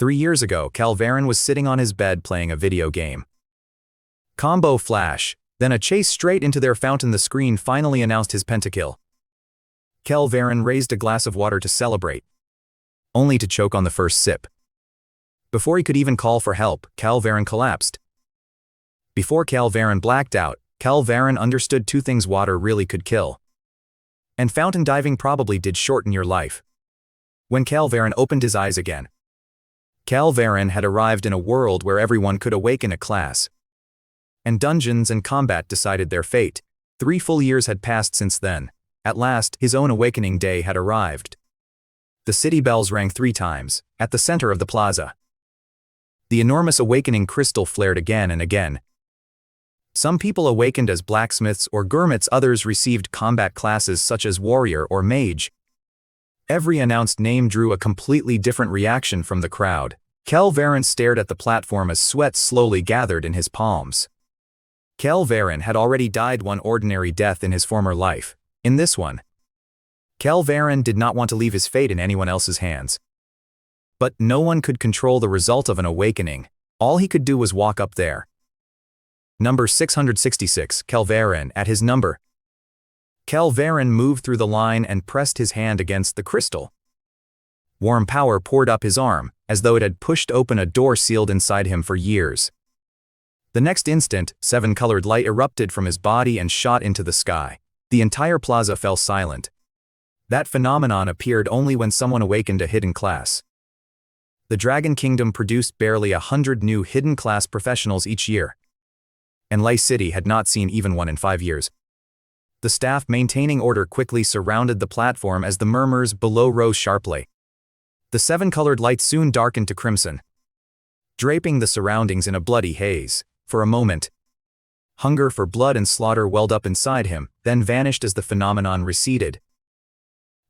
3 years ago, Kael Varen was sitting on his bed playing a video game. Combo flash, then a chase straight into their fountain. The screen finally announced his pentakill. Kael Varen raised a glass of water to celebrate, only to choke on the first sip. Before he could even call for help, Kael Varen collapsed. Before Kael Varen blacked out, Kael Varen understood two things: water really could kill, and fountain diving probably did shorten your life. When Kael Varen opened his eyes again, Kael Varen had arrived in a world where everyone could awaken a class, and dungeons and combat decided their fate. 3 full years had passed since then. At last, his own awakening day had arrived. The city bells rang 3 times, at the center of the plaza. The enormous awakening crystal flared again and again. Some people awakened as blacksmiths or gurmits, others received combat classes such as warrior or mage. Every announced name drew a completely different reaction from the crowd. Kael Varen stared at the platform as sweat slowly gathered in his palms. Kael Varen had already died one ordinary death in his former life. In this one, Kael Varen did not want to leave his fate in anyone else's hands. But no one could control the result of an awakening. All he could do was walk up there. Number 666, Kael Varen, at his number. Kael Varen moved through the line and pressed his hand against the crystal. Warm power poured up his arm, as though it had pushed open a door sealed inside him for years. The next instant, 7-colored light erupted from his body and shot into the sky. The entire plaza fell silent. That phenomenon appeared only when someone awakened a hidden class. The Dragon Kingdom produced barely 100 new hidden class professionals each year, and Lei City had not seen even one in 5 years. The staff maintaining order quickly surrounded the platform as the murmurs below rose sharply. The 7-colored light soon darkened to crimson, draping the surroundings in a bloody haze. For a moment, hunger for blood and slaughter welled up inside him, then vanished as the phenomenon receded.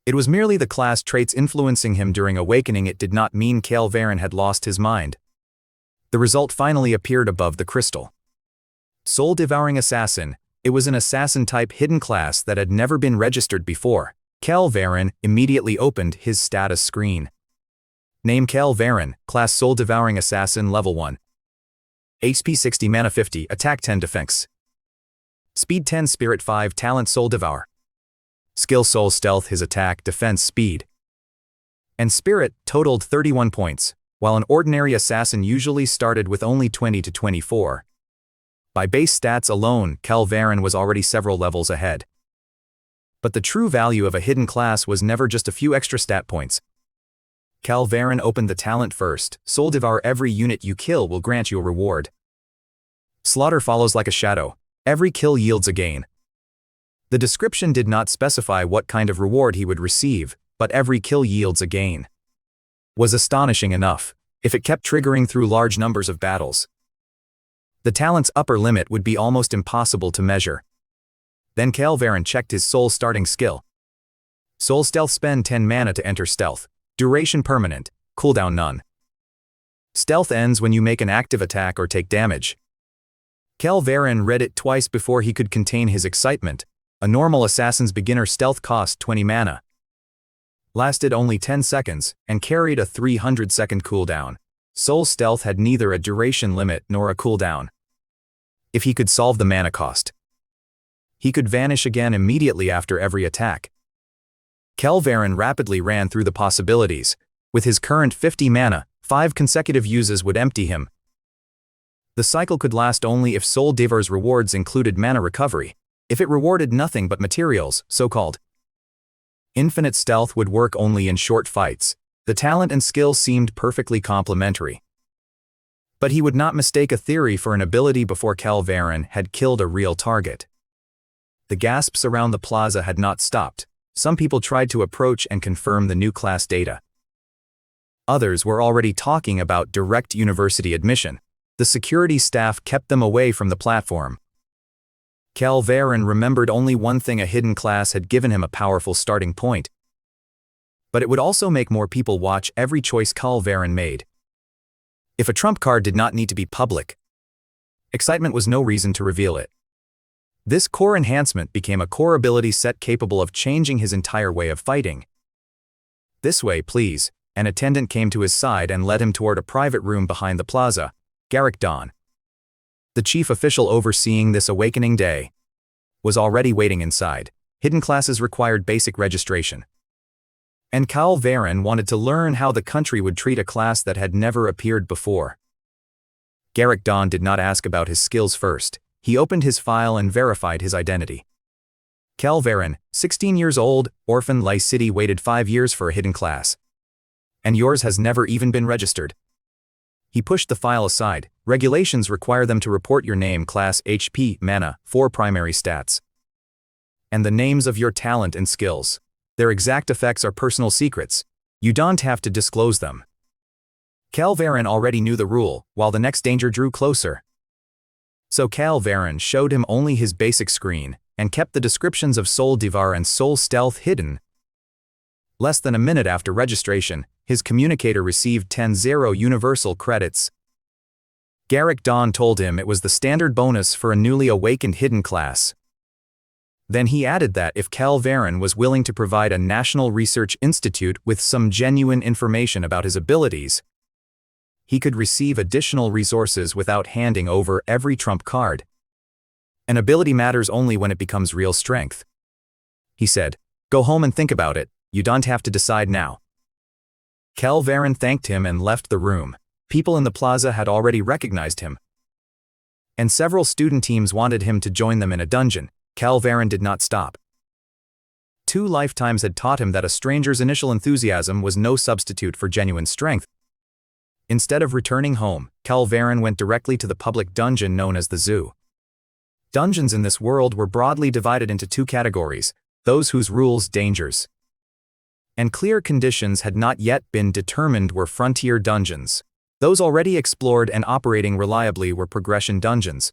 It was merely the class traits influencing him during awakening. It did not mean Kael Varen had lost his mind. The result finally appeared above the crystal. Soul-Devouring Assassin. It was an assassin-type hidden class that had never been registered before. Kael Varen immediately opened his status screen. Name: Kael Varen, class Soul-Devouring Assassin, level 1. HP 60, mana 50, attack 10, defense. Speed 10, spirit 5, talent Soul-Devour. Skill Soul Stealth. His attack, defense, speed, and spirit totaled 31 points, while an ordinary assassin usually started with only 20 to 24. By base stats alone, Kael Varen was already several levels ahead. But the true value of a hidden class was never just a few extra stat points. Kael Varen opened the talent first. Soul-Devour. Every unit you kill will grant you a reward. Slaughter follows like a shadow. Every kill yields a gain. The description did not specify what kind of reward he would receive, but every kill yields a gain. Was astonishing enough, if it kept triggering through large numbers of battles. The talent's upper limit would be almost impossible to measure. Then Kael Varen checked his soul starting skill. Soul Stealth. Spend 10 mana to enter stealth. Duration permanent, cooldown none. Stealth ends when you make an active attack or take damage. Kael Varen read it twice before he could contain his excitement. A normal assassin's beginner stealth cost 20 mana, lasted only 10 seconds, and carried a 300-second cooldown. Soul Stealth had neither a duration limit nor a cooldown. If he could solve the mana cost, he could vanish again immediately after every attack. Kael Varen rapidly ran through the possibilities. With his current 50 mana, 5 consecutive uses would empty him. The cycle could last only if Soul-Devour's rewards included mana recovery. If it rewarded nothing but materials, so-called infinite stealth, would work only in short fights. The talent and skill seemed perfectly complementary. But he would not mistake a theory for an ability before Kael Varen had killed a real target. The gasps around the plaza had not stopped. Some people tried to approach and confirm the new class data. Others were already talking about direct university admission. The security staff kept them away from the platform. Kael Varen remembered only one thing: a hidden class had given him a powerful starting point. But it would also make more people watch every choice Kael Varen made. If a trump card did not need to be public, excitement was no reason to reveal it. This core enhancement became a core ability set capable of changing his entire way of fighting. This way, please. an attendant came to his side and led him toward a private room behind the plaza. Garrick Dawn, the chief official overseeing this awakening day, was already waiting inside. Hidden classes required basic registration. And Kael Varen wanted to learn how the country would treat a class that had never appeared before. Garrick Dawn did not ask about his skills first. He opened his file and verified his identity. Kael Varen, 16 years old, orphan, Lai City, waited 5 years for a hidden class. And yours has never even been registered. He pushed the file aside. Regulations require them to report your name, class, HP, mana, 4 primary stats, and the names of your talent and skills. Their exact effects are personal secrets. You don't have to disclose them. Kael Varen already knew the rule, while the next danger drew closer. So Kael Varen showed him only his basic screen, and kept the descriptions of Soul-Devour and Soul Stealth hidden. Less than a minute after registration, his communicator received 10 universal credits. Garrick Dawn told him it was the standard bonus for a newly awakened hidden class. Then he added that if Kael Varen was willing to provide a national research institute with some genuine information about his abilities, he could receive additional resources without handing over every trump card. An ability matters only when it becomes real strength. He said, "Go home and think about it. You don't have to decide now." Kael Varen thanked him and left the room. People in the plaza had already recognized him, and several student teams wanted him to join them in a dungeon. Kael Varen did not stop. 2 lifetimes had taught him that a stranger's initial enthusiasm was no substitute for genuine strength. Instead of returning home, Kael Varen went directly to the public dungeon known as the Zoo. Dungeons in this world were broadly divided into 2 categories: those whose rules, dangers, and clear conditions had not yet been determined were frontier dungeons. Those already explored and operating reliably were progression dungeons.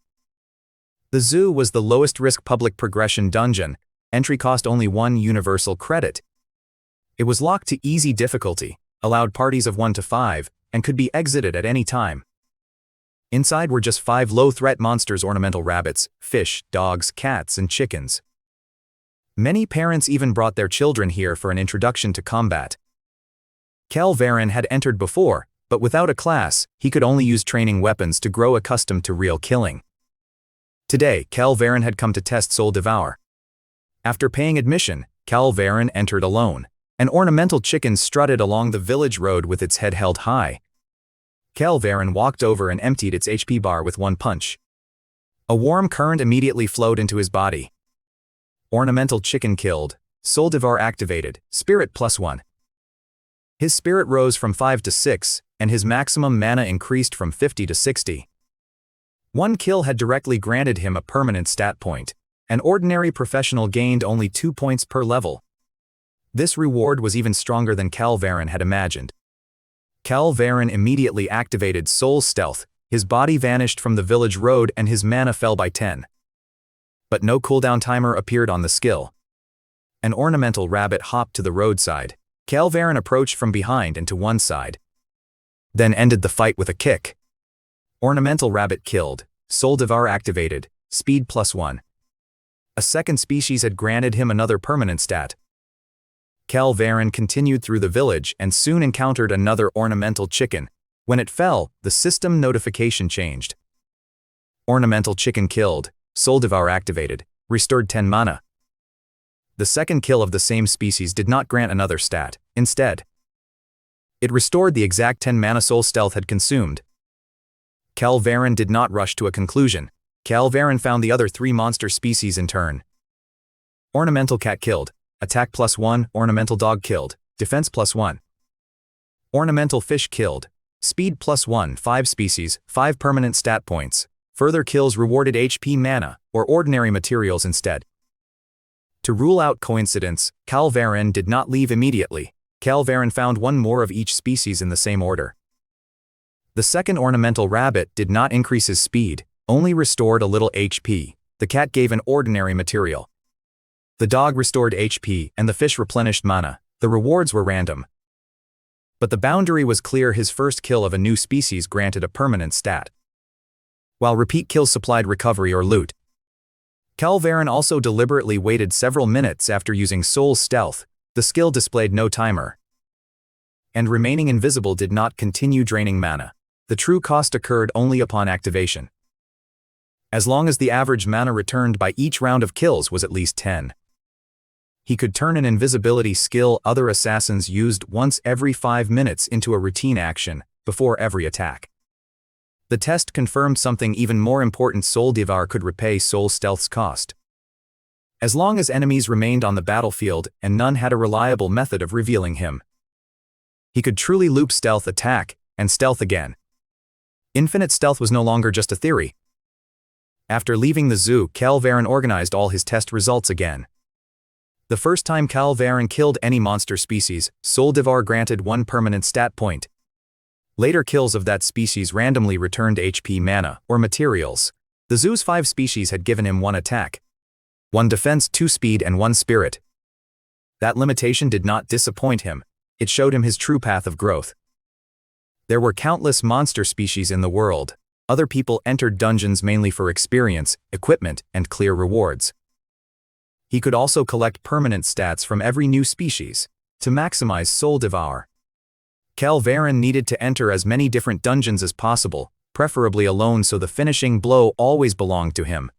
The Zoo was the lowest risk public progression dungeon. Entry cost only 1 universal credit. It was locked to easy difficulty, allowed parties of 1 to 5, and could be exited at any time. Inside were just 5 low-threat monsters: ornamental rabbits, fish, dogs, cats, and chickens. Many parents even brought their children here for an introduction to combat. Kael Varen had entered before, but without a class, he could only use training weapons to grow accustomed to real killing. Today, Kael Varen had come to test Soul-Devour. After paying admission, Kael Varen entered alone. An ornamental chicken strutted along the village road with its head held high. Kael Varen walked over and emptied its HP bar with 1 punch. A warm current immediately flowed into his body. Ornamental chicken killed. Soul-Devour activated. Spirit +1. His spirit rose from 5 to 6, and his maximum mana increased from 50 to 60. 1 kill had directly granted him a permanent stat point. An ordinary professional gained only 2 points per level. This reward was even stronger than Kael Varen had imagined. Kael Varen immediately activated Soul Stealth. His body vanished from the village road and his mana fell by 10. But no cooldown timer appeared on the skill. An ornamental rabbit hopped to the roadside. Kael Varen approached from behind and to one side, then ended the fight with a kick. Ornamental rabbit killed. Soul-Devour activated. Speed +1. A second species had granted him another permanent stat. Kael Varen continued through the village and soon encountered another ornamental chicken. When it fell, the system notification changed. Ornamental chicken killed. Soul-Devour activated. Restored 10 mana. The second kill of the same species did not grant another stat. Instead, it restored the exact 10 mana Soul Stealth had consumed. Kael Varen did not rush to a conclusion. Kael Varen found the other 3 monster species in turn. Ornamental cat killed. Attack +1. Ornamental dog killed. Defense +1. Ornamental fish killed. Speed +1. 5 species, 5 permanent stat points. Further kills rewarded HP, mana, or ordinary materials instead. To rule out coincidence, Kael Varen did not leave immediately. Kael Varen found 1 more of each species in the same order. The second ornamental rabbit did not increase his speed, only restored a little HP. The cat gave an ordinary material. The dog restored HP and the fish replenished mana. The rewards were random. But the boundary was clear: his first kill of a new species granted a permanent stat, while repeat kills supplied recovery or loot. Kael Varen also deliberately waited several minutes after using Soul Stealth. The skill displayed no timer, and remaining invisible did not continue draining mana. The true cost occurred only upon activation. As long as the average mana returned by each round of kills was at least 10. He could turn an invisibility skill other assassins used once every 5 minutes into a routine action before every attack. The test confirmed something even more important: Soul-Devouring could repay Soul Stealth's cost. As long as enemies remained on the battlefield and none had a reliable method of revealing him. He could truly loop stealth, attack, and stealth again. Infinite stealth was no longer just a theory. After leaving the zoo, Kael Varen organized all his test results again. The first time Kael Varen killed any monster species, Soul-Devouring granted 1 permanent stat point. Later kills of that species randomly returned HP, mana, or materials. The zoo's 5 species had given him 1 attack, 1 defense, 2 speed, and 1 spirit. That limitation did not disappoint him. It showed him his true path of growth. There were countless monster species in the world. Other people entered dungeons mainly for experience, equipment, and clear rewards. He could also collect permanent stats from every new species to maximize Soul-Devouring. Kael Varen needed to enter as many different dungeons as possible, preferably alone, so the finishing blow always belonged to him.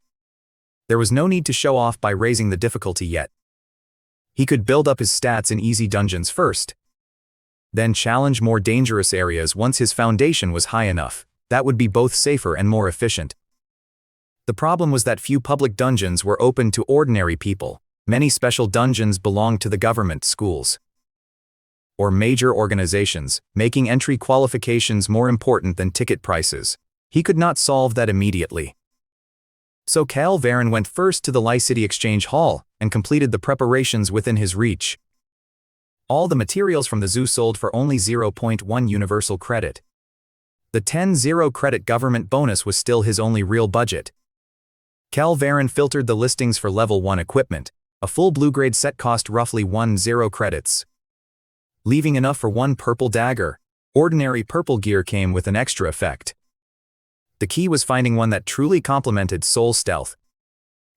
There was no need to show off by raising the difficulty yet. He could build up his stats in easy dungeons first, then challenge more dangerous areas once his foundation was high enough. That would be both safer and more efficient. The problem was that few public dungeons were open to ordinary people. Many special dungeons belonged to the government, schools, or major organizations, making entry qualifications more important than ticket prices. He could not solve that immediately. So Kael Varen went first to the Lie-City Exchange Hall and completed the preparations within his reach. All the materials from the zoo sold for only 0.1 universal credit. The 10 0 credit government bonus was still his only real budget. Kael Varen filtered the listings for level 1 equipment. A full blue-grade set cost roughly 10 credits, leaving enough for 1 purple dagger. Ordinary purple gear came with an extra effect. The key was finding one that truly complemented Soul Stealth.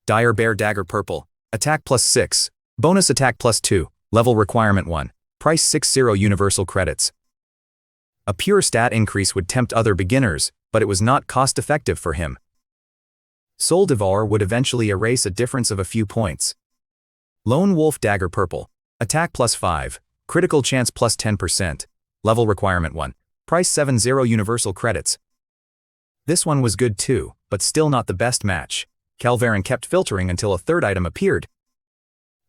Dire Bear Dagger Purple. Attack +6. Bonus attack +2. Level requirement 1. Price 60 universal credits. A pure stat increase would tempt other beginners, but it was not cost-effective for him. Soul-Devouring would eventually erase a difference of a few points. Lone Wolf Dagger Purple. Attack +5. Critical chance +10%. Level requirement 1. Price 70 universal credits. This one was good too, but still not the best match. Kael Varen kept filtering until a third item appeared.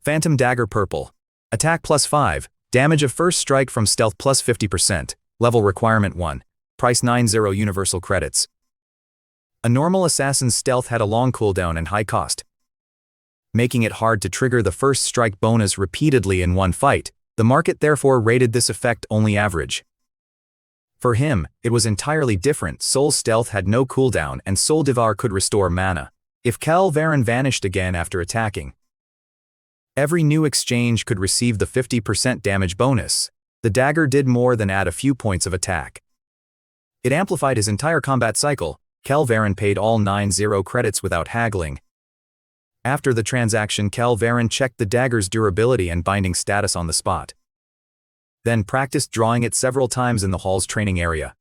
Phantom Dagger Purple. Attack +5. Damage of first strike from stealth +50%. Level requirement 1. Price 90 universal credits. A normal assassin's stealth had a long cooldown and high cost, making it hard to trigger the first strike bonus repeatedly in one fight. The market therefore rated this effect only average. For him, it was entirely different. Soul Stealth had no cooldown and Soul-Devouring could restore mana if Kael Varen vanished again after attacking. Every new exchange could receive the 50% damage bonus. The dagger did more than add a few points of attack. It amplified his entire combat cycle. Kael Varen paid all 90 credits without haggling. After the transaction, Kael Varen checked the dagger's durability and binding status on the spot, then practiced drawing it several times in the hall's training area.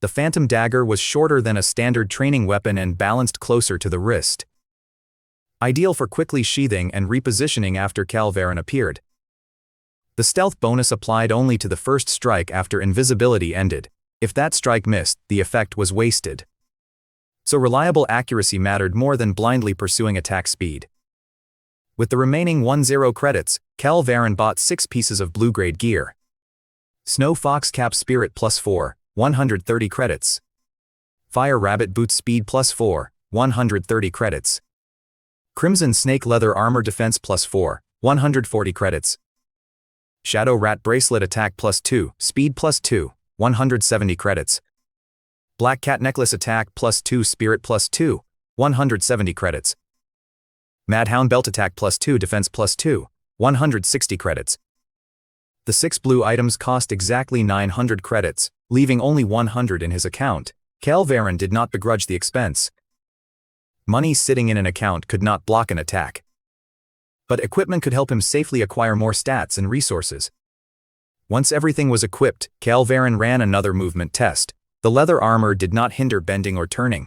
The Phantom Dagger was shorter than a standard training weapon and balanced closer to the wrist, ideal for quickly sheathing and repositioning after Kael Varen appeared. The stealth bonus applied only to the first strike after invisibility ended. If that strike missed, the effect was wasted. So reliable accuracy mattered more than blindly pursuing attack speed. With the remaining 10 credits, Kael Varen bought 6 pieces of blue-grade gear. Snow Fox Cap Spirit +4, 130 credits. Fire Rabbit Boot Speed +4, 130 credits. Crimson Snake Leather Armor Defense +4, 140 credits. Shadow Rat Bracelet Attack +2, Speed +2, 170 credits. Black Cat Necklace Attack +2, Spirit +2, 170 credits. Madhound Belt Attack +2, Defense +2, 160 credits. The 6 blue items cost exactly 900 credits, leaving only 100 in his account. Kael Varen did not begrudge the expense. Money sitting in an account could not block an attack, but equipment could help him safely acquire more stats and resources. Once everything was equipped, Kael Varen ran another movement test. The leather armor did not hinder bending or turning.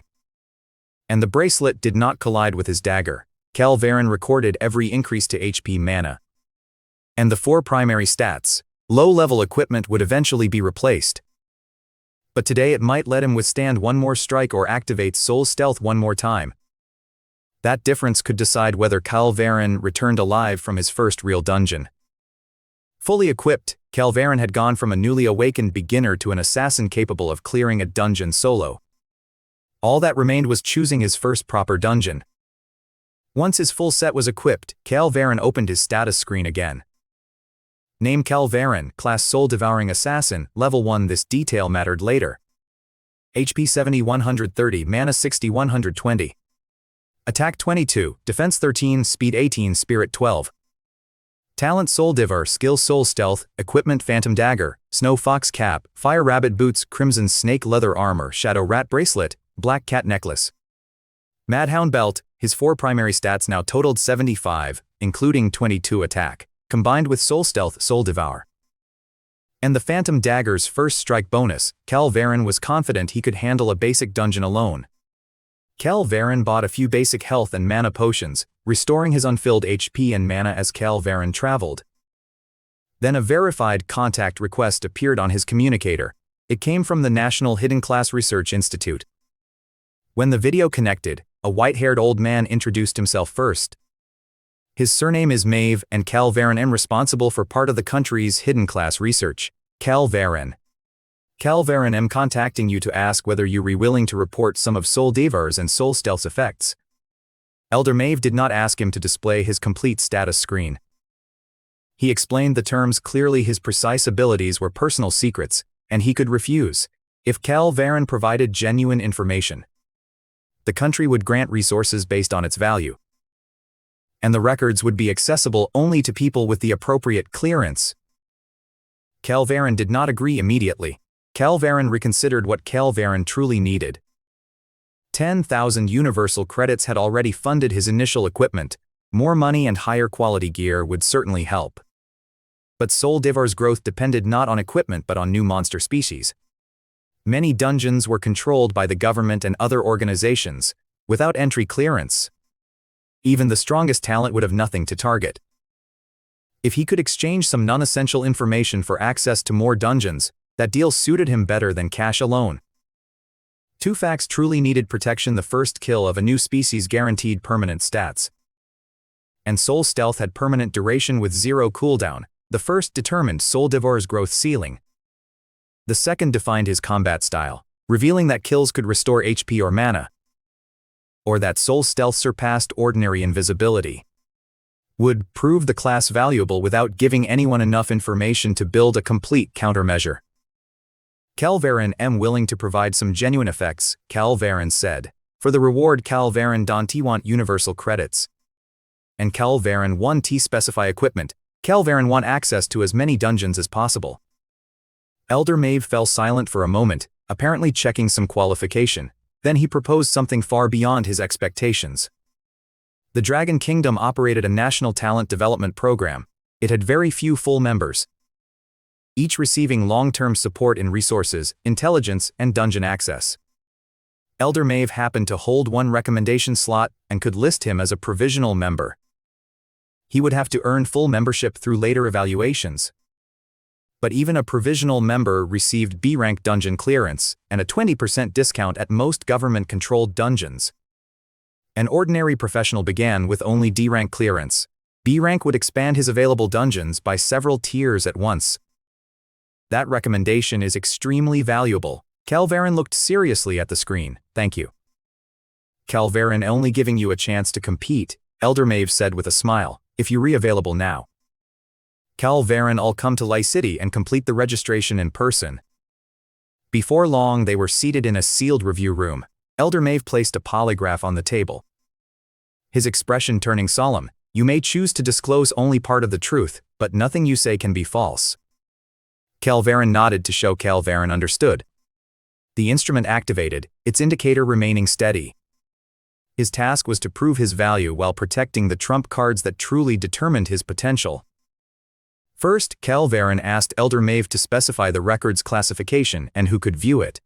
And the bracelet did not collide with his dagger. Kael Varen recorded every increase to HP mana. And the 4 primary stats. Low-level equipment would eventually be replaced. But today it might let him withstand one more strike or activate Soul Stealth one more time. That difference could decide whether Kael Varen returned alive from his first real dungeon. Fully equipped, Kael Varen had gone from a newly awakened beginner to an assassin capable of clearing a dungeon solo. All that remained was choosing his first proper dungeon. Once his full set was equipped, Kael Varen opened his status screen again. Name Kael Varen, class Soul-Devouring Assassin, level 1. This detail mattered later. HP 70 130, mana 60 120. Attack 22, defense 13, speed 18, spirit 12. Talent Soul-Devour, skill Soul Stealth, equipment Phantom Dagger, Snow Fox Cap, Fire Rabbit Boots, Crimson Snake Leather Armor, Shadow Rat Bracelet, Black Cat Necklace. Madhound Belt, his 4 primary stats now totaled 75, including 22 attack, combined with Soul Stealth, Soul-Devour. And the Phantom Dagger's first strike bonus, Kael Varen was confident he could handle a basic dungeon alone. Kael Varen bought a few basic health and mana potions, restoring his unfilled HP and mana as Kael Varen traveled. Then a verified contact request appeared on his communicator. It came from the National Hidden Class Research Institute. When the video connected, a white-haired old man introduced himself first. His surname is Maeve, and Kael Varen am responsible for part of the country's hidden class research. Kael Varen. Kael Varen am contacting you to ask whether you are willing to report some of Soul-Devour's and Soul Stealth's effects. Elder Maeve did not ask him to display his complete status screen. He explained the terms clearly. His precise abilities were personal secrets, and he could refuse. If Kael Varen provided genuine information, the country would grant resources based on its value. And the records would be accessible only to people with the appropriate clearance. Kael Varen did not agree immediately. Kael Varen reconsidered what Kael Varen truly needed. 10,000 universal credits had already funded his initial equipment. More money and higher quality gear would certainly help. But Soul-Devour's growth depended not on equipment but on new monster species. Many dungeons were controlled by the government and other organizations, without entry clearance. Even the strongest talent would have nothing to target. If he could exchange some non-essential information for access to more dungeons, that deal suited him better than cash alone. 2 facts truly needed protection. The first kill of a new species guaranteed permanent stats. And Soul Stealth had permanent duration with 0 cooldown. The first determined Soul-Devour's growth ceiling. The second defined his combat style, revealing that kills could restore HP or mana, or that Soul Stealth surpassed ordinary invisibility. Would prove the class valuable without giving anyone enough information to build a complete countermeasure. Kael Varen am willing to provide some genuine effects, Kael Varen said. For the reward Kael Varen don't want universal credits. And Kael Varen want to specify equipment. Kael Varen want access to as many dungeons as possible. Elder Maeve fell silent for a moment, apparently checking some qualification. Then he proposed something far beyond his expectations. The Dragon Kingdom operated a national talent development program. It had very few full members, each receiving long-term support in resources, intelligence, and dungeon access. Elder Maeve happened to hold one recommendation slot and could list him as a provisional member. He would have to earn full membership through later evaluations. But even a provisional member received B-rank dungeon clearance and a 20% discount at most government-controlled dungeons. An ordinary professional began with only D-rank clearance. B-rank would expand his available dungeons by several tiers at once. That recommendation is extremely valuable. Kael Varen looked seriously at the screen. Thank you. Kael Varen only giving you a chance to compete, Elder Maeve said with a smile, if you re-available now. Kael Varen all come to Lai City and complete the registration in person. Before long they were seated in a sealed review room. Elder Maeve placed a polygraph on the table. His expression turning solemn. You may choose to disclose only part of the truth, but nothing you say can be false. Kael Varen nodded to show Kael Varen understood. The instrument activated, its indicator remaining steady. His task was to prove his value while protecting the trump cards that truly determined his potential. First, Kael Varen asked Elder Maeve to specify the record's classification and who could view it.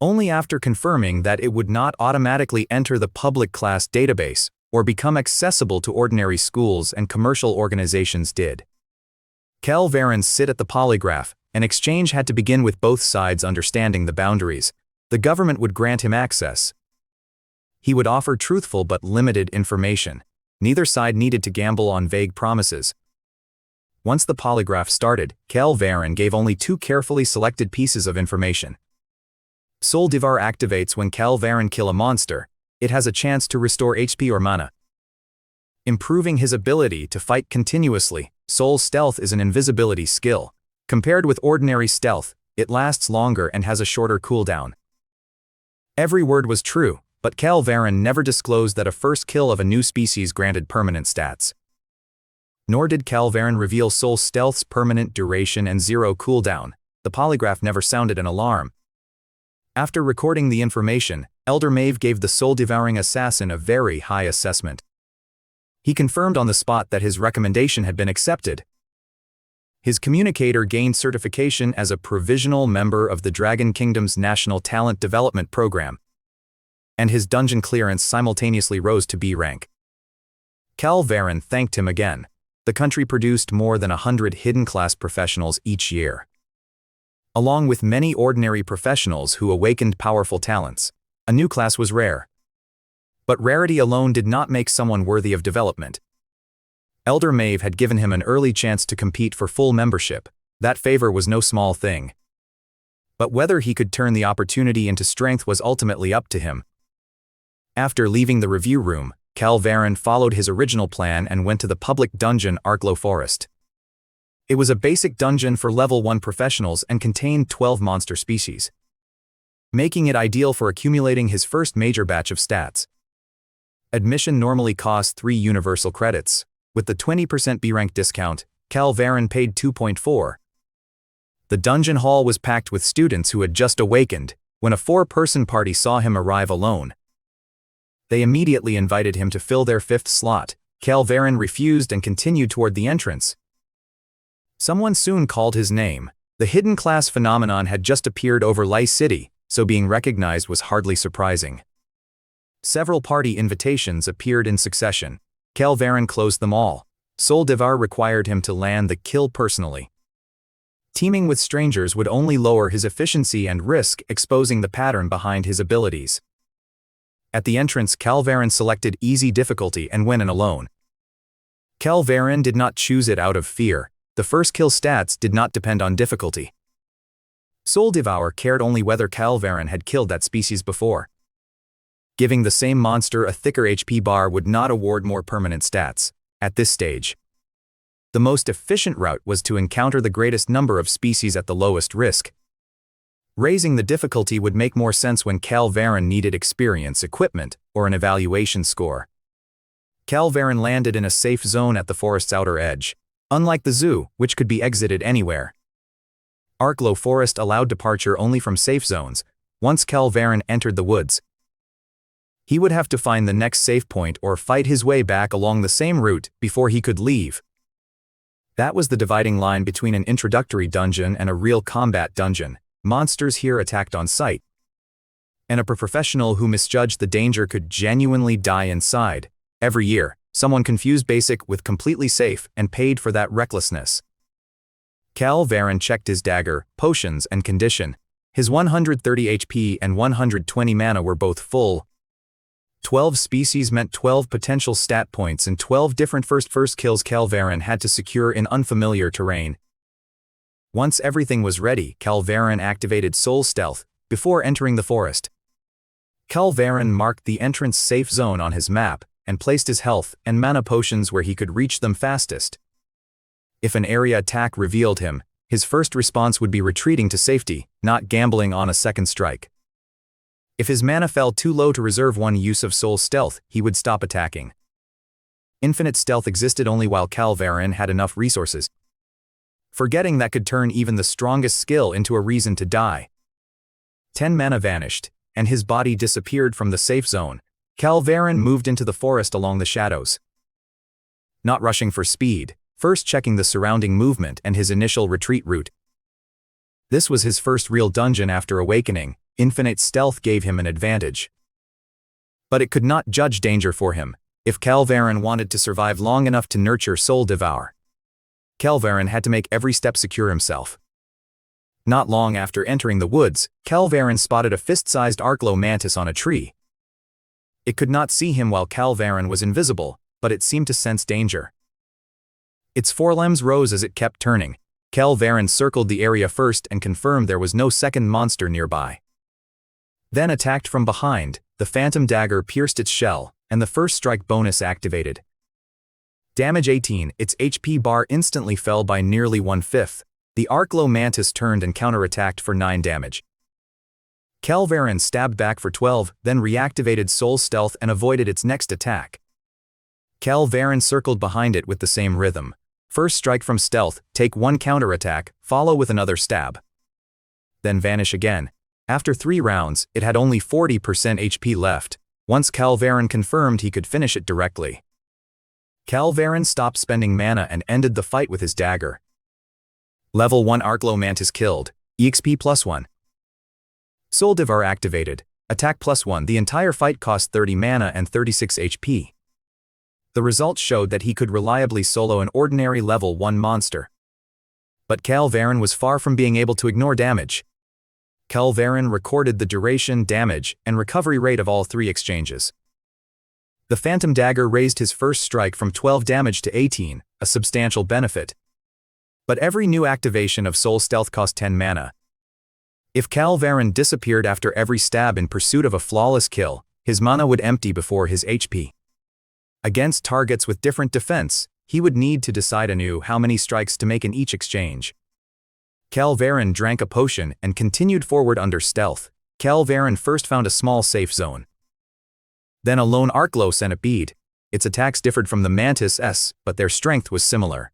Only after confirming that it would not automatically enter the public class database or become accessible to ordinary schools and commercial organizations did Kael Varen sit at the polygraph. An exchange had to begin with both sides understanding the boundaries. The government would grant him access. He would offer truthful but limited information. Neither side needed to gamble on vague promises. Once the polygraph started, Kael Varen gave only 2 carefully selected pieces of information. Soul-Devour activates when Kael Varen kill a monster. It has a chance to restore HP or mana. Improving his ability to fight continuously. Soul Stealth is an invisibility skill. Compared with ordinary stealth, it lasts longer and has a shorter cooldown. Every word was true, but Kael Varen never disclosed that a first kill of a new species granted permanent stats. Nor did Kael Varen reveal Soul Stealth's permanent duration and 0 cooldown. The polygraph never sounded an alarm. After recording the information, Elder Maeve gave the Soul-Devouring Assassin a very high assessment. He confirmed on the spot that his recommendation had been accepted. His communicator gained certification as a provisional member of the Dragon Kingdom's National Talent Development Program, and his dungeon clearance simultaneously rose to B rank. Kael Varen thanked him again. The country produced more than 100 hidden class professionals each year, along with many ordinary professionals who awakened powerful talents. A new class was rare. But rarity alone did not make someone worthy of development. Elder Maeve had given him an early chance to compete for full membership. That favor was no small thing. But whether he could turn the opportunity into strength was ultimately up to him. After leaving the review room, Kael Varen followed his original plan and went to the public dungeon Arklow Forest. It was a basic dungeon for level 1 professionals and contained 12 monster species, making it ideal for accumulating his first major batch of stats. Admission normally cost 3 universal credits. With the 20% B-rank discount, Kael Varen paid 2.4. The dungeon hall was packed with students who had just awakened when a 4-person party saw him arrive alone. They immediately invited him to fill their 5th slot. Kael Varen refused and continued toward the entrance. Someone soon called his name. The hidden class phenomenon had just appeared over Lice City, so being recognized was hardly surprising. Several party invitations appeared in succession. Kael Varen closed them all. Soul-Devour required him to land the kill personally. Teaming with strangers would only lower his efficiency and risk exposing the pattern behind his abilities. At the entrance, Kael Varen selected easy difficulty and went in alone. Kael Varen did not choose it out of fear. The first kill stats did not depend on difficulty. Soul-Devour cared only whether Kael Varen had killed that species before. Giving the same monster a thicker HP bar would not award more permanent stats. At this stage, the most efficient route was to encounter the greatest number of species at the lowest risk. Raising the difficulty would make more sense when Kael Varen needed experience, equipment, or an evaluation score. Kael Varen landed in a safe zone at the forest's outer edge, unlike the zoo, which could be exited anywhere. Arklow Forest allowed departure only from safe zones. Once Kael Varen entered the woods, he would have to find the next safe point or fight his way back along the same route before he could leave. That was the dividing line between an introductory dungeon and a real combat dungeon. Monsters here attacked on sight, and a professional who misjudged the danger could genuinely die inside. Every year, someone confused basic with completely safe and paid for that recklessness. Kael Varen checked his dagger, potions, and condition. His 130 HP and 120 mana were both full. 12 species meant 12 potential stat points and 12 different first kills Kael Varen had to secure in unfamiliar terrain. Once everything was ready, Kael Varen activated Soul Stealth before entering the forest. Kael Varen marked the entrance safe zone on his map and placed his health and mana potions where he could reach them fastest. If an area attack revealed him, his first response would be retreating to safety, not gambling on a second strike. If his mana fell too low to reserve one use of Soul Stealth, he would stop attacking. Infinite stealth existed only while Kael Varen had enough resources. Forgetting that could turn even the strongest skill into a reason to die. 10 mana vanished, and his body disappeared from the safe zone. Kael Varen moved into the forest along the shadows. Not rushing for speed, first checking the surrounding movement and his initial retreat route. This was his first real dungeon after awakening. Infinite stealth gave him an advantage. But it could not judge danger for him. If Kael Varen wanted to survive long enough to nurture Soul-Devour, Kael Varen had to make every step secure himself. Not long after entering the woods, Kael Varen spotted a fist-sized Arklow mantis on a tree. It could not see him while Kael Varen was invisible, but it seemed to sense danger. Its forelimbs rose as it kept turning. Kael Varen circled the area first and confirmed there was no second monster nearby. Then attacked from behind, the Phantom Dagger pierced its shell, and the first strike bonus activated. Damage 18, its HP bar instantly fell by nearly 1/5. The Arklow mantis turned and counterattacked for 9 damage. Kael Varen stabbed back for 12, then reactivated Soul Stealth and avoided its next attack. Kael Varen circled behind it with the same rhythm. First strike from stealth, take 1 counterattack, follow with another stab. Then vanish again. After 3 rounds, it had only 40% HP left. Once Kael Varen confirmed he could finish it directly. Kael Varen stopped spending mana and ended the fight with his dagger. Level 1 Arklow mantis killed. EXP +1. Soul-Devour activated. Attack +1. The entire fight cost 30 mana and 36 HP. The results showed that he could reliably solo an ordinary level 1 monster. But Kael Varen was far from being able to ignore damage. Kael Varen recorded the duration, damage, and recovery rate of all 3 exchanges. The Phantom Dagger raised his first strike from 12 damage to 18, a substantial benefit. But every new activation of Soul Stealth cost 10 mana. If Kael Varen disappeared after every stab in pursuit of a flawless kill, his mana would empty before his HP. Against targets with different defense, he would need to decide anew how many strikes to make in each exchange. Kael Varen drank a potion and continued forward under stealth. Kael Varen first found a small safe zone. Then a lone Arklow centipede. Its attacks differed from the mantis', but their strength was similar.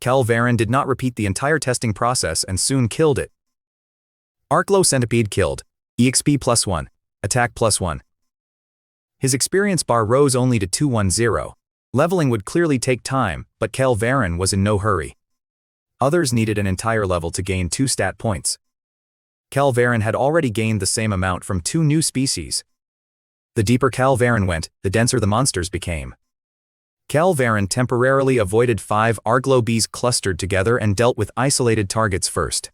Kael Varen did not repeat the entire testing process and soon killed it. Arklow centipede killed. EXP +1. Attack +1. His experience bar rose only to 210. Leveling would clearly take time, but Kael Varen was in no hurry. Others needed an entire level to gain 2 stat points. Kael Varen had already gained the same amount from 2 new species. The deeper Kael Varen went, the denser the monsters became. Kael Varen temporarily avoided 5 Arklow bees clustered together and dealt with isolated targets first.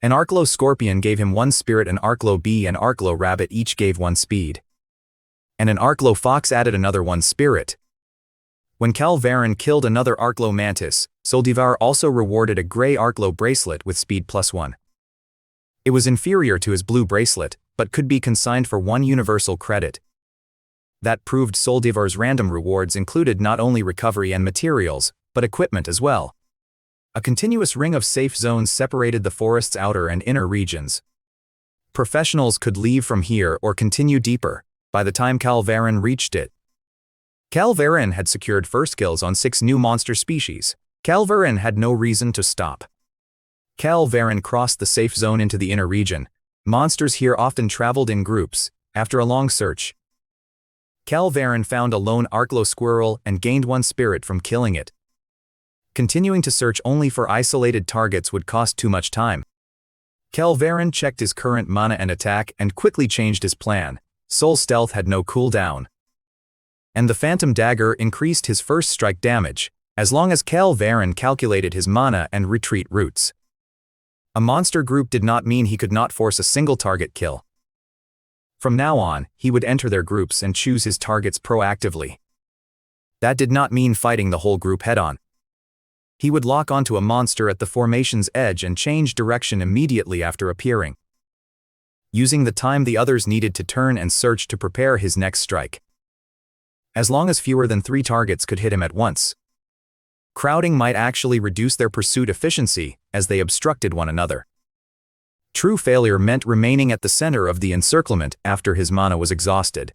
An Arklow scorpion gave him 1 spirit, an Arklow bee and Arklow rabbit each gave 1 speed. And an Arklow fox added another 1 spirit. When Kael Varen killed another Arklow mantis, Soul-Devour also rewarded a gray Arklow bracelet with speed +1. It was inferior to his blue bracelet, but could be consigned for 1 universal credit. That proved Soul-Devour's random rewards included not only recovery and materials, but equipment as well. A continuous ring of safe zones separated the forest's outer and inner regions. Professionals could leave from here or continue deeper. By the time Kael Varen reached it, Kael Varen had secured first kills on 6 new monster species. Kael Varen had no reason to stop. Kael Varen crossed the safe zone into the inner region. Monsters here often traveled in groups. After a long search, Kael Varen found a lone Arklow squirrel and gained 1 spirit from killing it. Continuing to search only for isolated targets would cost too much time. Kael Varen checked his current mana and attack and quickly changed his plan. Soul Stealth had no cooldown. And the Phantom Dagger increased his first strike damage, as long as Kael Varen calculated his mana and retreat routes. A monster group did not mean he could not force a single target kill. From now on, he would enter their groups and choose his targets proactively. That did not mean fighting the whole group head-on. He would lock onto a monster at the formation's edge and change direction immediately after appearing, using the time the others needed to turn and search to prepare his next strike. As long as fewer than 3 targets could hit him at once. Crowding might actually reduce their pursuit efficiency, as they obstructed one another. True failure meant remaining at the center of the encirclement after his mana was exhausted.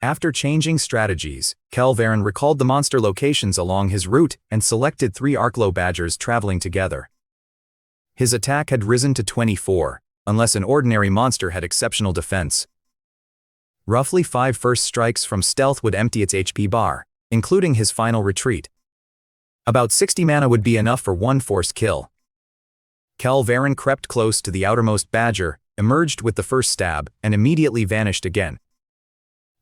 After changing strategies, Kael Varen recalled the monster locations along his route and selected 3 Arklow badgers traveling together. His attack had risen to 24, unless an ordinary monster had exceptional defense. Roughly 5 first strikes from stealth would empty its HP bar, including his final retreat. About 60 mana would be enough for one forced kill. Kael Varen crept close to the outermost badger, emerged with the first stab, and immediately vanished again.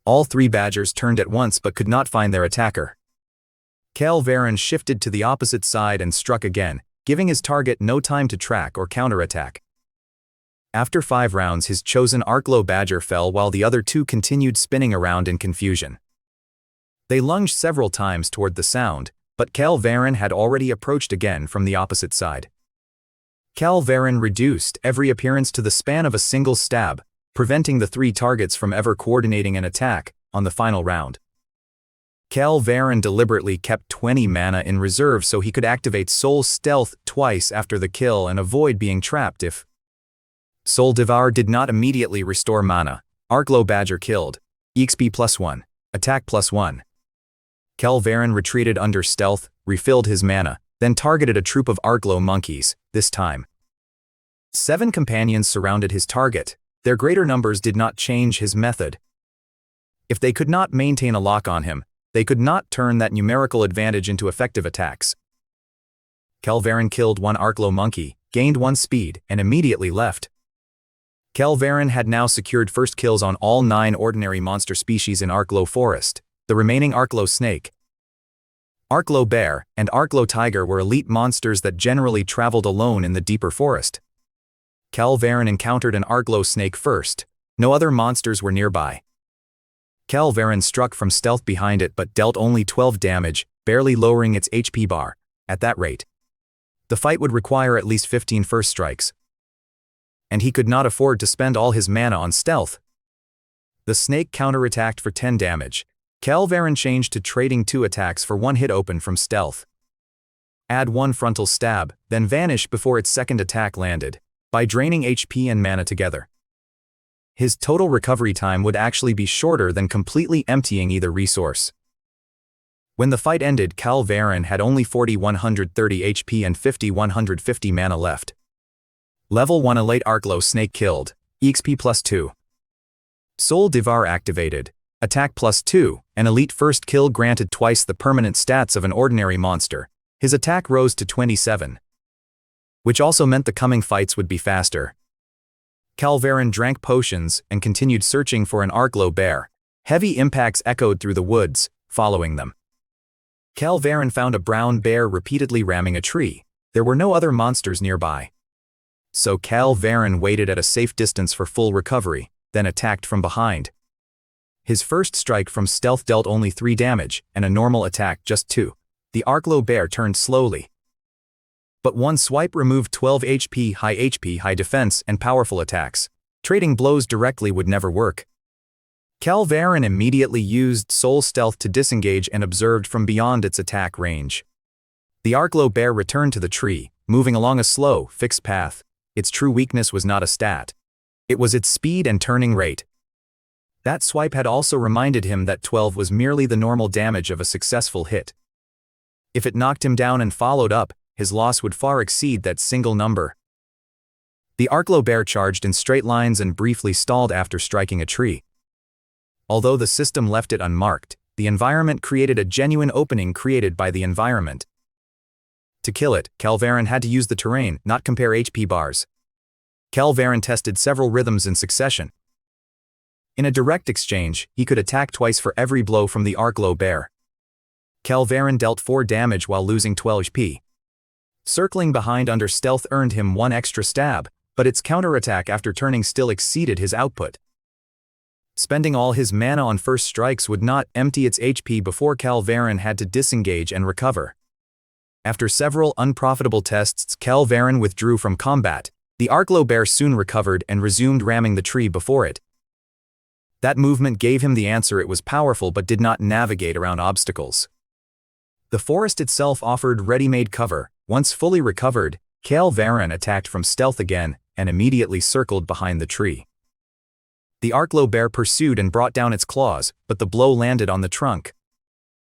All three badgers turned at once but could not find their attacker. Kael Varen shifted to the opposite side and struck again, giving his target no time to track or counterattack. After 5 rounds, his chosen Arklow badger fell while the other two continued spinning around in confusion. They lunged several times toward the sound, but Kael Varen had already approached again from the opposite side. Kael Varen reduced every appearance to the span of a single stab, preventing the 3 targets from ever coordinating an attack on the final round. Kael Varen deliberately kept 20 mana in reserve so he could activate Soul Stealth twice after the kill and avoid being trapped if Soul-Devouring did not immediately restore mana. Arklow badger killed. EXP +1. Attack +1. Kael Varen retreated under stealth, refilled his mana, then targeted a troop of Arklow monkeys, this time. 7 companions surrounded his target. Their greater numbers did not change his method. If they could not maintain a lock on him, they could not turn that numerical advantage into effective attacks. Kael Varen killed 1 Arklow monkey, gained 1 speed, and immediately left. Kael Varen had now secured first kills on all 9 ordinary monster species in Arklow Forest. The remaining Arklow snake, Arklow bear, and Arklow tiger were elite monsters that generally traveled alone in the deeper forest. Kael Varen encountered an Arklow snake first. No other monsters were nearby. Kael Varen struck from stealth behind it but dealt only 12 damage, barely lowering its HP bar. At that rate, the fight would require at least 15 first strikes. And he could not afford to spend all his mana on stealth. The snake counterattacked for 10 damage. Kael Varen changed to trading 2 attacks for 1 hit open from stealth. Add 1 frontal stab, then vanish before its second attack landed, by draining HP and mana together. His total recovery time would actually be shorter than completely emptying either resource. When the fight ended, Kael Varen had only 40-130 HP and 50-150 mana left. Level 1 Elite Arklow Snake killed. EXP +2. Soul-Devouring activated. Attack +2, an elite first kill granted twice the permanent stats of an ordinary monster. His attack rose to 27. Which also meant the coming fights would be faster. Kael Varen drank potions and continued searching for an Arklow bear. Heavy impacts echoed through the woods, following them. Kael Varen found a brown bear repeatedly ramming a tree. There were no other monsters nearby. So Kael Varen waited at a safe distance for full recovery, then attacked from behind. His first strike from stealth dealt only 3 damage, and a normal attack just 2. The Arklow bear turned slowly. But one swipe removed 12 HP, high defense, and powerful attacks. Trading blows directly would never work. Kael Varen immediately used Soul Stealth to disengage and observed from beyond its attack range. The Arklow bear returned to the tree, moving along a slow, fixed path. Its true weakness was not a stat. It was its speed and turning rate. That swipe had also reminded him that 12 was merely the normal damage of a successful hit. If it knocked him down and followed up, his loss would far exceed that single number. The Arklow bear charged in straight lines and briefly stalled after striking a tree. Although the system left it unmarked, the environment created a genuine opening created by the environment. To kill it, Kael Varen had to use the terrain, not compare HP bars. Kael Varen tested several rhythms in succession. In a direct exchange, he could attack twice for every blow from the Arklow bear. Kael Varen dealt 4 damage while losing 12 HP. Circling behind under stealth earned him 1 extra stab, but its counterattack after turning still exceeded his output. Spending all his mana on first strikes would not empty its HP before Kael Varen had to disengage and recover. After several unprofitable tests, Kael Varen withdrew from combat. The Arklow bear soon recovered and resumed ramming the tree before it. That movement gave him the answer. It was powerful but did not navigate around obstacles. The forest itself offered ready-made cover. Once fully recovered, Kael Varen attacked from stealth again and immediately circled behind the tree. The Arklow bear pursued and brought down its claws, but the blow landed on the trunk.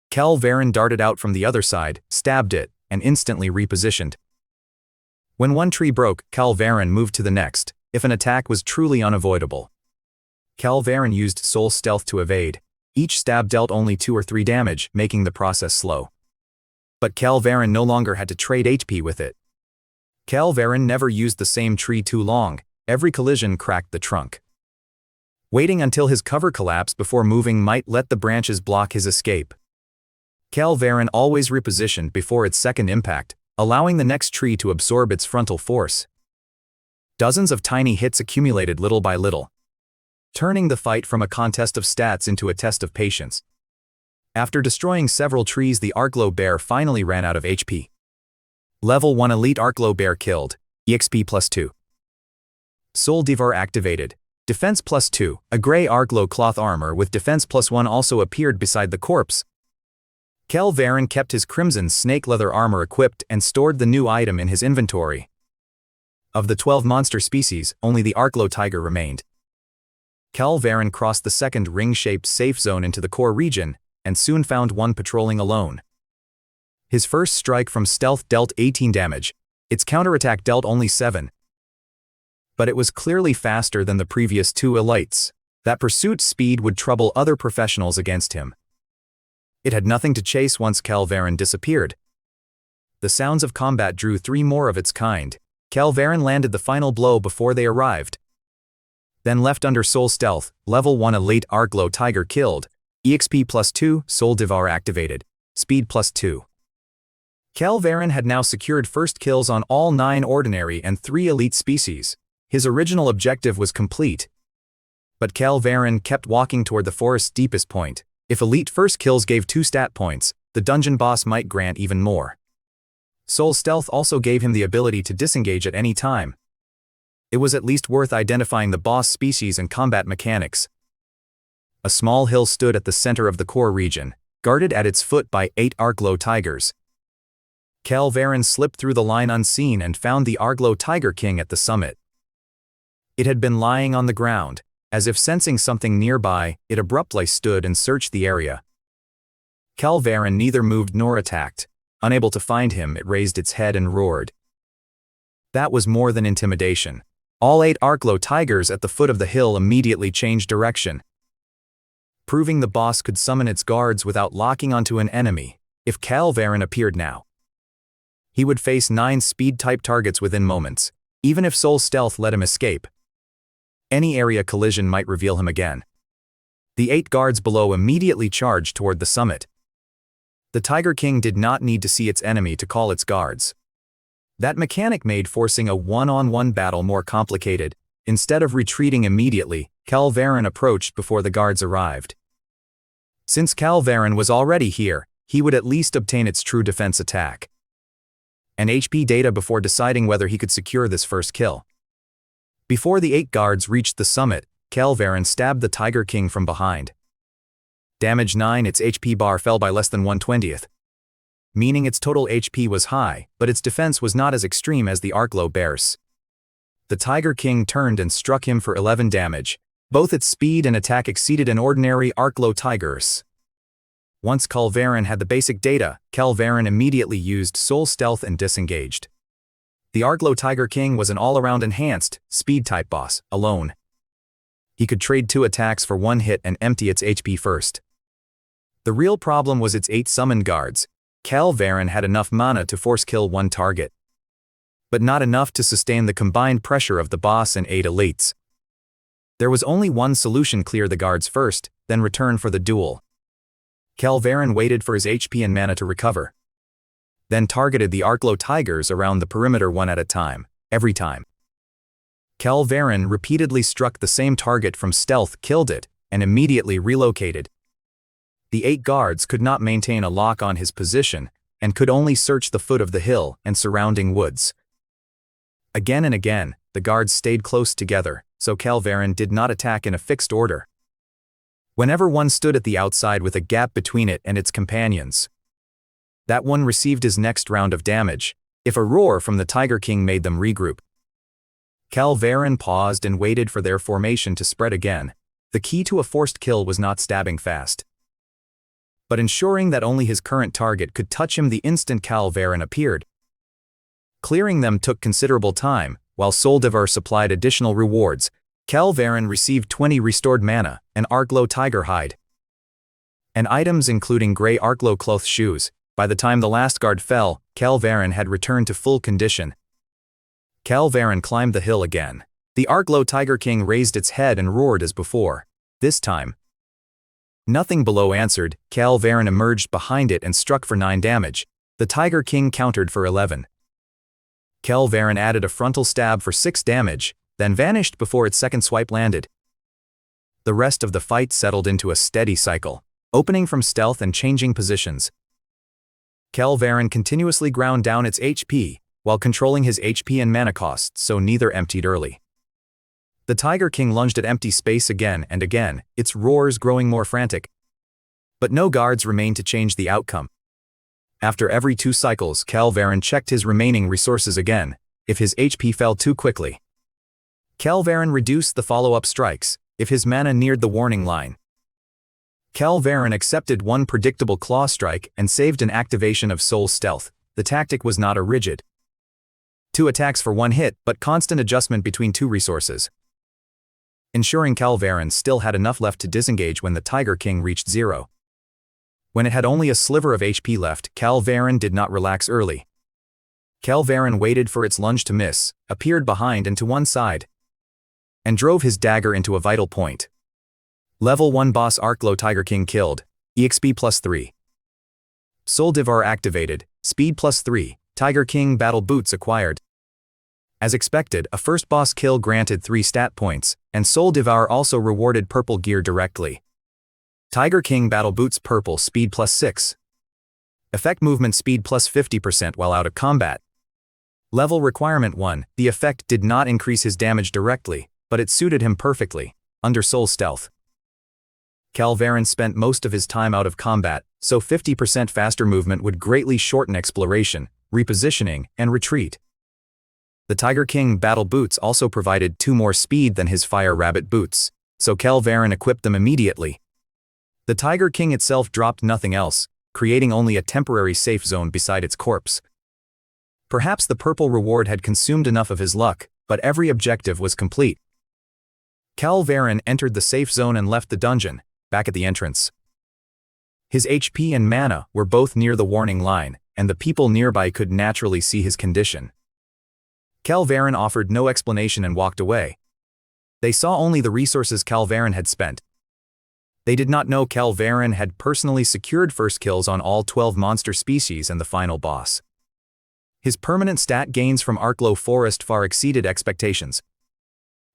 Kael Varen darted out from the other side, stabbed it, and instantly repositioned. When one tree broke, Kael Varen moved to the next, if an attack was truly unavoidable. Kael Varen used Soul Stealth to evade. Each stab dealt only 2 or 3 damage, making the process slow. But Kael Varen no longer had to trade HP with it. Kael Varen never used the same tree too long. Every collision cracked the trunk. Waiting until his cover collapsed before moving might let the branches block his escape. Kael Varen always repositioned before its second impact, allowing the next tree to absorb its frontal force. Dozens of tiny hits accumulated little by little, turning the fight from a contest of stats into a test of patience. After destroying several trees, the Arcglow Bear finally ran out of HP. Level 1 Elite Arcglow Bear killed, EXP +2. Soul-Devouring activated, defense +2. A gray Arcglow cloth armor with defense +1 also appeared beside the corpse. Kael Varen kept his crimson snake leather armor equipped and stored the new item in his inventory. Of the 12 monster species, only the Arcglow Tiger remained. Kael Varen crossed the second ring-shaped safe zone into the core region, and soon found one patrolling alone. His first strike from stealth dealt 18 damage, its counterattack dealt only 7. But it was clearly faster than the previous 2 elites. That pursuit speed would trouble other professionals against him. It had nothing to chase once Kael Varen disappeared. The sounds of combat drew 3 more of its kind. Kael Varen landed the final blow before they arrived. Then left under Soul Stealth, Level 1 Elite Arcglow Tiger killed, EXP +2, Soul-Devouring activated, Speed +2. Kael Varen had now secured first kills on all 9 ordinary and 3 elite species. His original objective was complete. But Kael Varen kept walking toward the forest's deepest point. If elite first kills gave 2 stat points, the dungeon boss might grant even more. Soul Stealth also gave him the ability to disengage at any time. It was at least worth identifying the boss species and combat mechanics. A small hill stood at the center of the core region, guarded at its foot by 8 Arcglow Tigers. Kael Varen slipped through the line unseen and found the Arcglow Tiger King at the summit. It had been lying on the ground. As if sensing something nearby, it abruptly stood and searched the area. Kael Varen neither moved nor attacked. Unable to find him, it raised its head and roared. That was more than intimidation. All 8 Arcglow Tigers at the foot of the hill immediately changed direction, proving the boss could summon its guards without locking onto an enemy. If Kael Varen appeared now, he would face 9 speed-type targets within moments, even if Soul Stealth let him escape. Any area collision might reveal him again. The 8 guards below immediately charged toward the summit. The Tiger King did not need to see its enemy to call its guards. That mechanic made forcing a one-on-one battle more complicated. Instead of retreating immediately, Kael Varen approached before the guards arrived. Since Kael Varen was already here, he would at least obtain its true defense attack and HP data before deciding whether he could secure this first kill. Before the 8 guards reached the summit, Kael Varen stabbed the Tiger King from behind. Damage 9. Its HP bar fell by less than 1/20th, meaning its total HP was high, but its defense was not as extreme as the Arcglow Bear's. The Tiger King turned and struck him for 11 damage. Both its speed and attack exceeded an ordinary Arcglow Tiger's. Once Kael Varen had the basic data, Kael Varen immediately used Soul Stealth and disengaged. The Arcglow Tiger King was an all-around enhanced, speed-type boss, alone. He could trade 2 attacks for 1 hit and empty its HP first. The real problem was its 8 summoned guards. Kael Varen had enough mana to force-kill 1 target, but not enough to sustain the combined pressure of the boss and 8 elites. There was only one solution: clear the guards first, then return for the duel. Kael Varen waited for his HP and mana to recover, then targeted the Arcglow Tigers around the perimeter one at a time, every time. Kael Varen repeatedly struck the same target from stealth, killed it, and immediately relocated. The 8 guards could not maintain a lock on his position, and could only search the foot of the hill and surrounding woods. Again and again, the guards stayed close together, so Kael Varen did not attack in a fixed order. Whenever one stood at the outside with a gap between it and its companions, that one received his next round of damage, if a roar from the Tiger King made them regroup. Kael Varen paused and waited for their formation to spread again. The key to a forced kill was not stabbing fast, but ensuring that only his current target could touch him the instant Kael Varen appeared. Clearing them took considerable time, while Soul-Devouring supplied additional rewards. Kael Varen received 20 restored mana, an Arcglow Tiger hide, and items including gray Arcglow cloth shoes. By the time the last guard fell, Kael Varen had returned to full condition. Kael Varen climbed the hill again. The Arc-Glow Tiger King raised its head and roared as before. This time, nothing below answered. Kael Varen emerged behind it and struck for 9 damage. The Tiger King countered for 11. Kael Varen added a frontal stab for 6 damage, then vanished before its second swipe landed. The rest of the fight settled into a steady cycle, opening from stealth and changing positions. Kael Varen continuously ground down its HP, while controlling his HP and mana costs so neither emptied early. The Tiger King lunged at empty space again and again, its roars growing more frantic. But no guards remained to change the outcome. After every 2 cycles, Kael Varen checked his remaining resources again, if his HP fell too quickly. Kael Varen reduced the follow-up strikes, if his mana neared the warning line. Kael Varen accepted one predictable claw strike and saved an activation of Soul Stealth. The tactic was not a rigid 2 attacks for 1 hit, but constant adjustment between 2 resources, ensuring Kael Varen still had enough left to disengage when the Tiger King reached 0. When it had only a sliver of HP left, Kael Varen did not relax early. Kael Varen waited for its lunge to miss, appeared behind and to one side, and drove his dagger into a vital point. Level 1 boss Arc-Glow Tiger King killed. EXP +3. Soul-Devour activated. Speed +3. Tiger King Battle Boots acquired. As expected, a first boss kill granted 3 stat points, and Soul-Devour also rewarded purple gear directly. Tiger King Battle Boots purple speed +6. Effect movement speed +50% while out of combat. Level requirement 1. The effect did not increase his damage directly, but it suited him perfectly, under Soul Stealth. Kael Varen spent most of his time out of combat, so 50% faster movement would greatly shorten exploration, repositioning, and retreat. The Tiger King Battle Boots also provided 2 more speed than his Fire Rabbit boots, so Kael Varen equipped them immediately. The Tiger King itself dropped nothing else, creating only a temporary safe zone beside its corpse. Perhaps the purple reward had consumed enough of his luck, but every objective was complete. Kael Varen entered the safe zone and left the dungeon, back at the entrance. His HP and mana were both near the warning line, and the people nearby could naturally see his condition. Kael Varen offered no explanation and walked away. They saw only the resources Kael Varen had spent. They did not know Kael Varen had personally secured first kills on all 12 monster species and the final boss. His permanent stat gains from Arc-Glow Forest far exceeded expectations.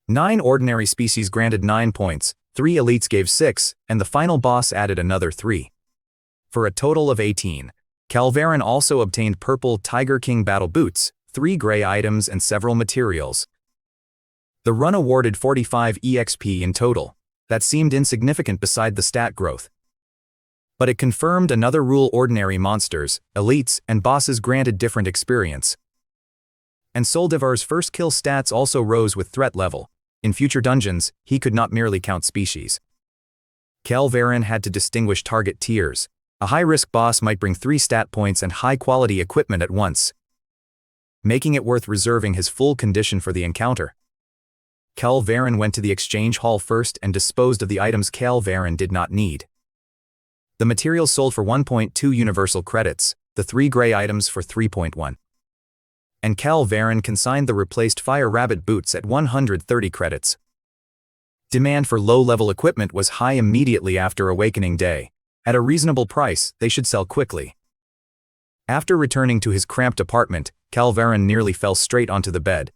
9 ordinary species granted 9 points, 3 elites gave 6, and the final boss added another 3. For a total of 18. Kael Varen also obtained purple Tiger King Battle Boots, 3 gray items and several materials. The run awarded 45 EXP in total. That seemed insignificant beside the stat growth. But it confirmed another rule: ordinary monsters, elites, and bosses granted different experience. And Soul-Devour's first kill stats also rose with threat level. In future dungeons, he could not merely count species. Kael Varen had to distinguish target tiers. A high-risk boss might bring 3 stat points and high-quality equipment at once, making it worth reserving his full condition for the encounter. Kael Varen went to the exchange hall first and disposed of the items Kael Varen did not need. The materials sold for 1.2 universal credits, the 3 gray items for 3.1. And Kael Varen consigned the replaced Fire Rabbit boots at 130 credits. Demand for low-level equipment was high immediately after Awakening Day. At a reasonable price, they should sell quickly. After returning to his cramped apartment, Kael Varen nearly fell straight onto the bed.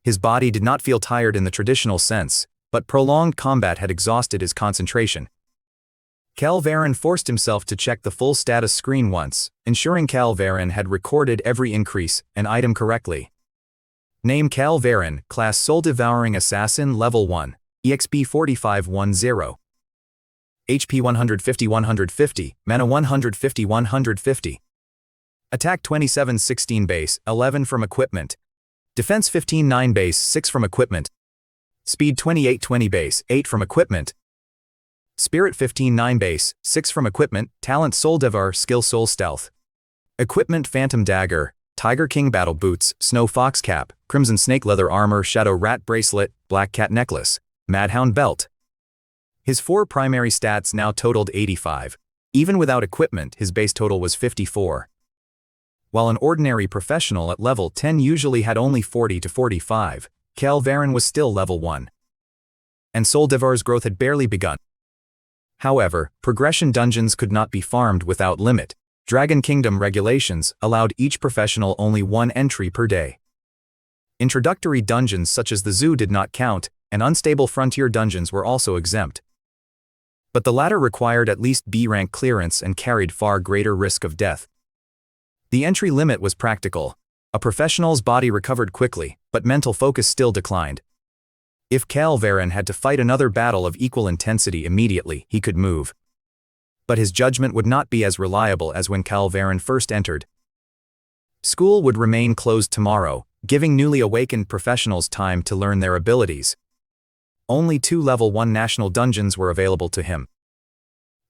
His body did not feel tired in the traditional sense, but prolonged combat had exhausted his concentration. Kael Varen forced himself to check the full status screen once, ensuring Kael Varen had recorded every increase and item correctly. Name Kael Varen, class Soul-Devouring Assassin, level 1, EXP 4510. HP 150-150, mana 150-150. Attack 27-16 base, 11 from equipment. Defense 15-9 base, 6 from equipment. Speed 28-20 base, 8 from equipment. Spirit 15-9 base, 6 from equipment. Talent Soul-Devour, skill Soul Stealth. Equipment Phantom Dagger, Tiger King Battle Boots, Snow Fox Cap, Crimson Snake Leather Armor, Shadow Rat Bracelet, Black Cat Necklace, Madhound Belt. His 4 primary stats now totaled 85. Even without equipment, his base total was 54. While an ordinary professional at level 10 usually had only 40 to 45, Kael Varen was still level 1. And Soul-Devour's growth had barely begun. However, progression dungeons could not be farmed without limit. Dragon Kingdom regulations allowed each professional only one entry per day. Introductory dungeons such as the zoo did not count, and unstable frontier dungeons were also exempt. But the latter required at least B rank clearance and carried far greater risk of death. The entry limit was practical. A professional's body recovered quickly, but mental focus still declined. If Kael Varen had to fight another battle of equal intensity immediately, he could move. But his judgment would not be as reliable as when Kael Varen first entered. School would remain closed tomorrow, giving newly awakened professionals time to learn their abilities. Only 2 level 1 national dungeons were available to him.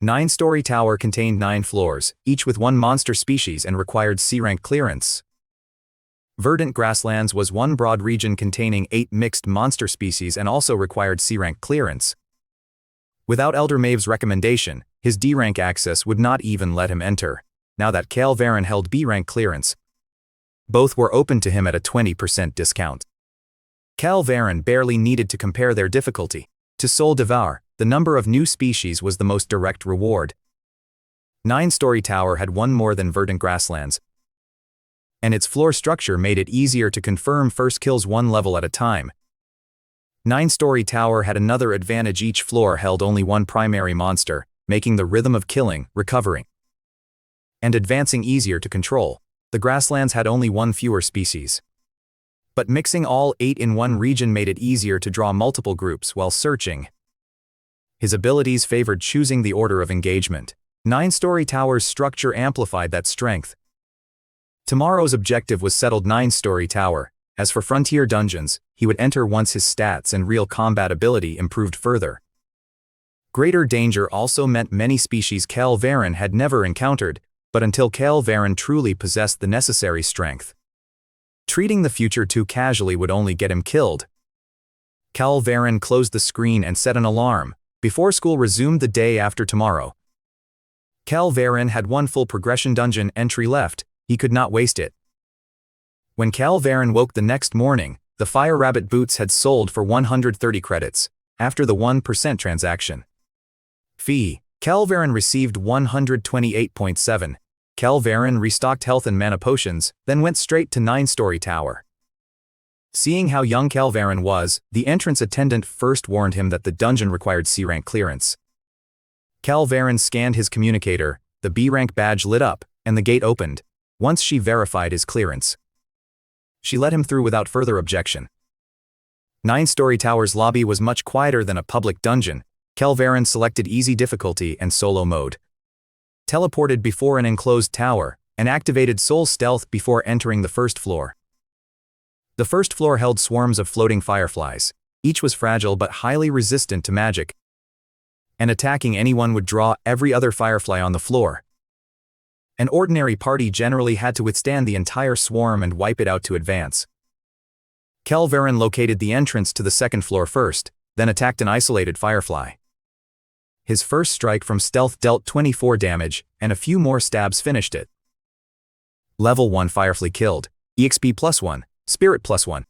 9-story tower contained 9 floors, each with 1 monster species and required C-rank clearance. Verdant Grasslands was one broad region containing 8 mixed monster species and also required C-rank clearance. Without Elder Maeve's recommendation, his D-rank access would not even let him enter, now that Kael Varen held B-rank clearance. Both were open to him at a 20% discount. Kael Varen barely needed to compare their difficulty. To Soul-Devour, the number of new species was the most direct reward. 9-story tower had 1 more than Verdant Grasslands, and its floor structure made it easier to confirm first kills 1 level at a time. 9-story tower had another advantage: each floor held only 1 primary monster, making the rhythm of killing, recovering, and advancing easier to control. The Grasslands had only 1 fewer species. But mixing all 8 in one region made it easier to draw multiple groups while searching. His abilities favored choosing the order of engagement. 9-story tower's structure amplified that strength. Tomorrow's objective was settled: 9-story tower. As for frontier dungeons, he would enter once his stats and real combat ability improved further. Greater danger also meant many species Kael Varen had never encountered, but until Kael Varen truly possessed the necessary strength. Treating the future too casually would only get him killed. Kael Varen closed the screen and set an alarm. Before school resumed the day after tomorrow, Kael Varen had 1 full progression dungeon entry left. He could not waste it. When Kael Varen woke the next morning, the Fire Rabbit boots had sold for 130 credits, after the 1% transaction fee. Kael Varen received 128.7. Kael Varen restocked health and mana potions, then went straight to 9-story tower. Seeing how young Kael Varen was, the entrance attendant first warned him that the dungeon required C-rank clearance. Kael Varen scanned his communicator, the B-rank badge lit up, and the gate opened. Once she verified his clearance, she let him through without further objection. 9-story tower's lobby was much quieter than a public dungeon. Kael Varen selected easy difficulty and solo mode, teleported before an enclosed tower, and activated soul stealth before entering the first floor. The first floor held swarms of floating fireflies. Each was fragile but highly resistant to magic, and attacking anyone would draw every other firefly on the floor. An ordinary party generally had to withstand the entire swarm and wipe it out to advance. Kael Varen located the entrance to the second floor first, then attacked an isolated firefly. His first strike from stealth dealt 24 damage, and a few more stabs finished it. Level 1 firefly killed. EXP +1, Spirit +1.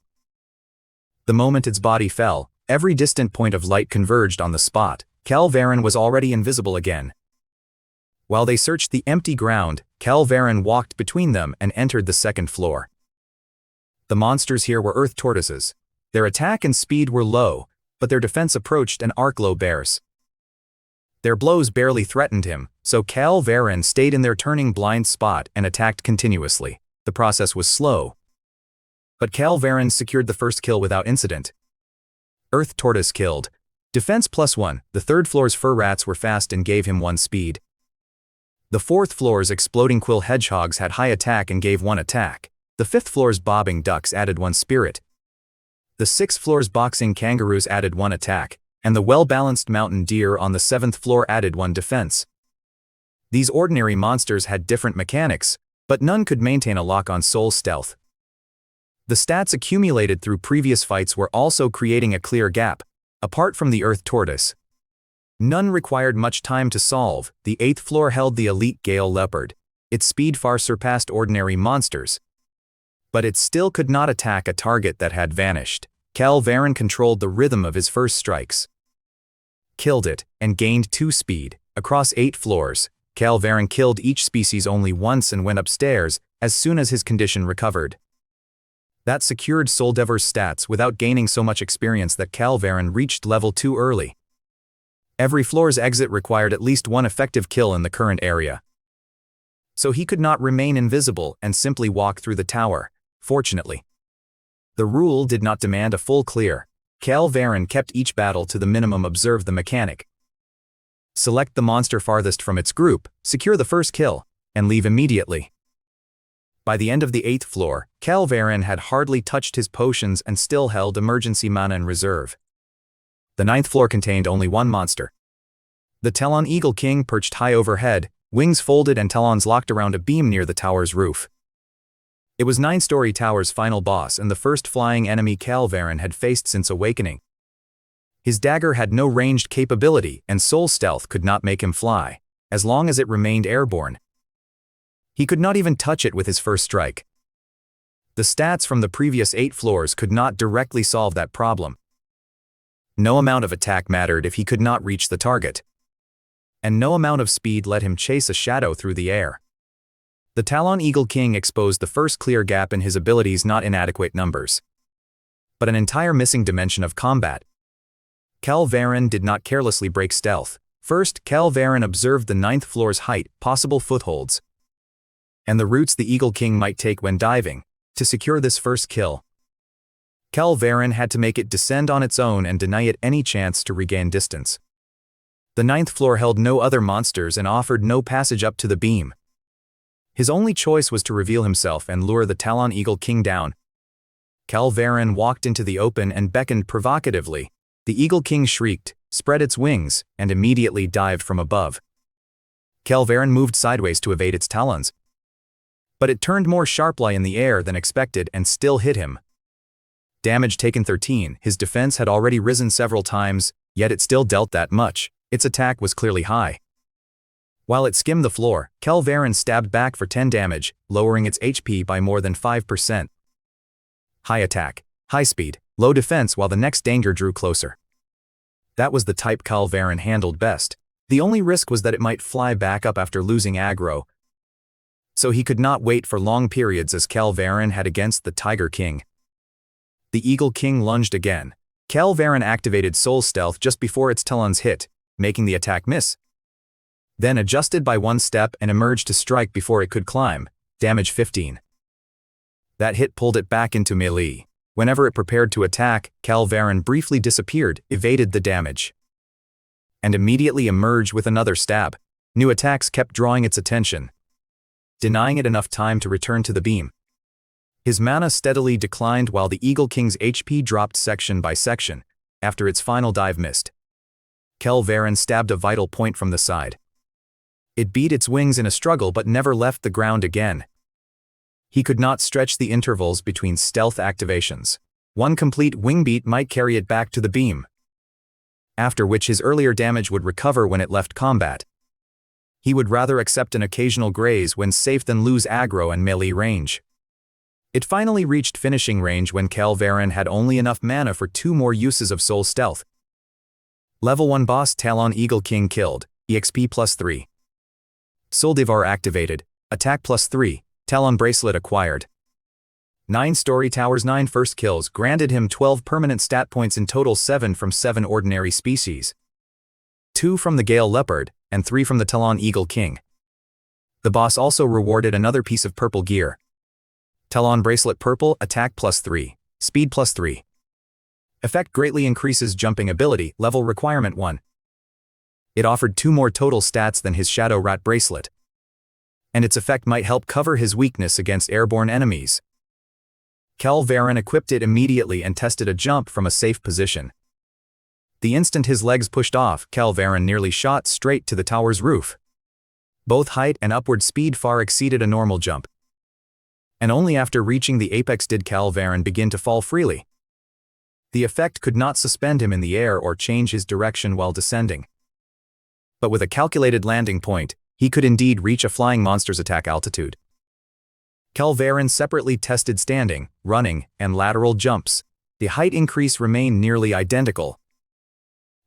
The moment its body fell, every distant point of light converged on the spot. Kael Varen was already invisible again. While they searched the empty ground, Kael Varen walked between them and entered the second floor. The monsters here were earth tortoises. Their attack and speed were low, but their defense approached an arc-low bears. Their blows barely threatened him, so Kael Varen stayed in their turning blind spot and attacked continuously. The process was slow, but Kael Varen secured the first kill without incident. Earth tortoise killed. Defense +1. The third floor's fur rats were fast and gave him 1 speed. The fourth floor's exploding quill hedgehogs had high attack and gave 1 attack. The fifth floor's bobbing ducks added 1 spirit. The sixth floor's boxing kangaroos added 1 attack, and the well-balanced mountain deer on the 7th floor added 1 defense. These ordinary monsters had different mechanics, but none could maintain a lock on soul stealth. The stats accumulated through previous fights were also creating a clear gap. Apart from the earth tortoise, None required much time to solve. The 8th floor held the elite Gale Leopard. Its speed far surpassed ordinary monsters. But it still could not attack a target that had vanished. Kael Varen controlled the rhythm of his first strikes. Killed it, and gained 2 speed. Across 8 floors, Kael Varen killed each species only once and went upstairs as soon as his condition recovered. That secured Soul-Devour's stats without gaining so much experience that Kael Varen reached level 2 early. Every floor's exit required at least 1 effective kill in the current area. So he could not remain invisible and simply walk through the tower, fortunately. The rule did not demand a full clear. Kael Varen kept each battle to the minimum. Observe the mechanic. Select the monster farthest from its group, secure the first kill, and leave immediately. By the end of the 8th floor, Kael Varen had hardly touched his potions and still held emergency mana in reserve. The 9th floor contained only 1 monster. The Talon Eagle King perched high overhead, wings folded and talons locked around a beam near the tower's roof. It was 9-story tower's final boss and the first flying enemy Kael Varen had faced since awakening. His dagger had no ranged capability and soul stealth could not make him fly, as long as it remained airborne. He could not even touch it with his first strike. The stats from the previous 8 floors could not directly solve that problem. No amount of attack mattered if he could not reach the target. And no amount of speed let him chase a shadow through the air. The Talon Eagle King exposed the first clear gap in his abilities, not inadequate numbers, but an entire missing dimension of combat. Kael Varen did not carelessly break stealth. First, Kael Varen observed the 9th floor's height, possible footholds, and the routes the Eagle King might take when diving. To secure this first kill, Kael Varen had to make it descend on its own and deny it any chance to regain distance. The 9th floor held no other monsters and offered no passage up to the beam. His only choice was to reveal himself and lure the Talon Eagle King down. Kael Varen walked into the open and beckoned provocatively. The Eagle King shrieked, spread its wings, and immediately dived from above. Kael Varen moved sideways to evade its talons, but it turned more sharply in the air than expected and still hit him. Damage taken 13. His defense had already risen several times, yet it still dealt that much. Its attack was clearly high. While it skimmed the floor, Kael Varen stabbed back for 10 damage, lowering its HP by more than 5%. High attack, high speed, low defense while the next danger drew closer. That was the type Kael Varen handled best. The only risk was that it might fly back up after losing aggro, so he could not wait for long periods as Kael Varen had against the Tiger King. The Eagle King lunged again. Kael Varen activated Soul Stealth just before its talons hit, making the attack miss. Then adjusted by 1 step and emerged to strike before it could climb. Damage 15. That hit pulled it back into melee. Whenever it prepared to attack, Kael Varen briefly disappeared, evaded the damage, and immediately emerged with another stab. New attacks kept drawing its attention, denying it enough time to return to the beam. His mana steadily declined while the Eagle King's HP dropped section by section, after its final dive missed. Kael Varen stabbed a vital point from the side. It beat its wings in a struggle but never left the ground again. He could not stretch the intervals between stealth activations. 1 complete wing beat might carry it back to the beam, after which his earlier damage would recover when it left combat. He would rather accept an occasional graze when safe than lose aggro and melee range. It finally reached finishing range when Kael Varen had only enough mana for 2 more uses of Soul Stealth. Level 1 boss Talon Eagle King killed, EXP +3. Soul-Devour activated, attack +3, Talon Bracelet acquired. 9-story towers 9 first kills granted him 12 permanent stat points in total, 7 from 7 ordinary species, 2 from the Gale Leopard, and 3 from the Talon Eagle King. The boss also rewarded another piece of purple gear. Talon Bracelet Purple, attack +3, speed +3. Effect greatly increases jumping ability, level requirement 1. It offered 2 more total stats than his Shadow Rat Bracelet, and its effect might help cover his weakness against airborne enemies. Kael Varen equipped it immediately and tested a jump from a safe position. The instant his legs pushed off, Kael Varen nearly shot straight to the tower's roof. Both height and upward speed far exceeded a normal jump, and only after reaching the apex did Kael Varen begin to fall freely. The effect could not suspend him in the air or change his direction while descending. but with a calculated landing point, he could indeed reach a flying monster's attack altitude. Kael Varen separately tested standing, running, and lateral jumps. The height increase remained nearly identical,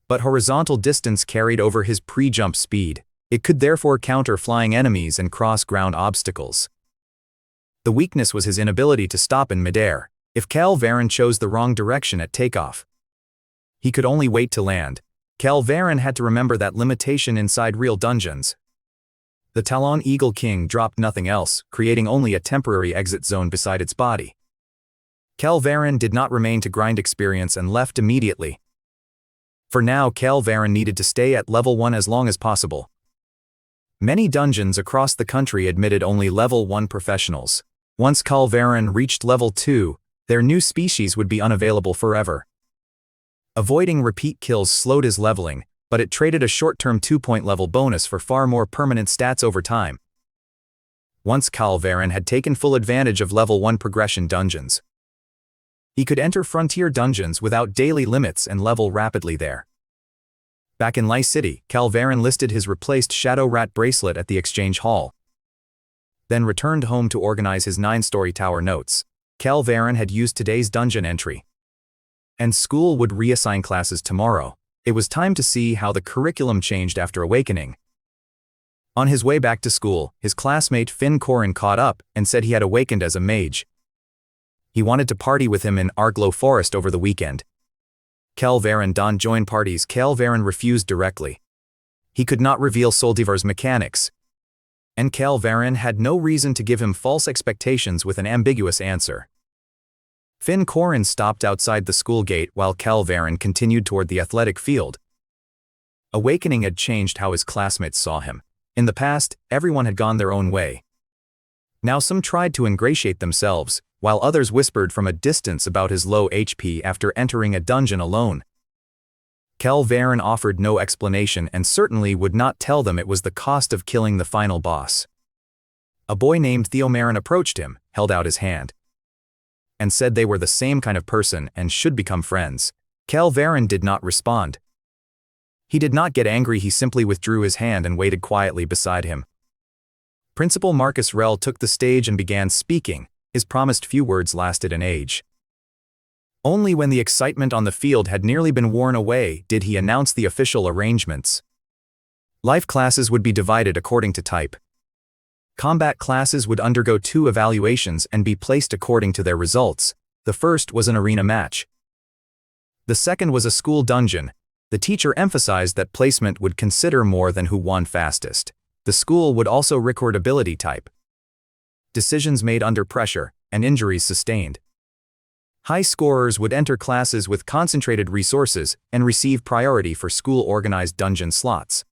but horizontal distance carried over his pre-jump speed. It could therefore counter flying enemies and cross ground obstacles. The weakness was his inability to stop in midair. If Kael Varen chose the wrong direction at takeoff, he could only wait to land. Kael Varen had to remember that limitation inside real dungeons. The Talon Eagle King dropped nothing else, creating only a temporary exit zone beside its body. Kael Varen did not remain to grind experience and left immediately. For now, Kael Varen needed to stay at level 1 as long as possible. Many dungeons across the country admitted only level 1 professionals. Once Kael Varen reached level 2, their new species would be unavailable forever. Avoiding repeat kills slowed his leveling, but it traded a short-term 2-point level bonus for far more permanent stats over time. Once Kael Varen had taken full advantage of level 1 progression dungeons, he could enter frontier dungeons without daily limits and level rapidly there. Back in Lice City, Kael Varen listed his replaced Shadow Rat bracelet at the exchange hall, then returned home to organize his 9-story tower notes. Kael Varen had used today's dungeon entry, and school would reassign classes tomorrow. It was time to see how the curriculum changed after awakening. On his way back to school, his classmate Finn Corin caught up and said he had awakened as a mage. He wanted to party with him in Arglow Forest over the weekend. Kael Varen donned join parties. Kael Varen refused directly. He could not reveal Soul-Devour's mechanics, and Kael Varen had no reason to give him false expectations with an ambiguous answer. Finn Corin stopped outside the school gate while Kael Varen continued toward the athletic field. Awakening had changed how his classmates saw him. In the past, everyone had gone their own way. Now some tried to ingratiate themselves, while others whispered from a distance about his low HP after entering a dungeon alone. Kael Varen offered no explanation and certainly would not tell them it was the cost of killing the final boss. A boy named Theomarin approached him, held out his hand, and said they were the same kind of person and should become friends. Kael Varen did not respond. He did not get angry, he simply withdrew his hand and waited quietly beside him. Principal Marcus Rell took the stage and began speaking. His promised few words lasted an age. Only when the excitement on the field had nearly been worn away did he announce the official arrangements. Life classes would be divided according to type. Combat classes would undergo 2 evaluations and be placed according to their results. The first was an arena match. The second was a school dungeon. The teacher emphasized that placement would consider more than who won fastest. The school would also record ability type, decisions made under pressure, and injuries sustained. High scorers would enter classes with concentrated resources and receive priority for school-organized dungeon slots.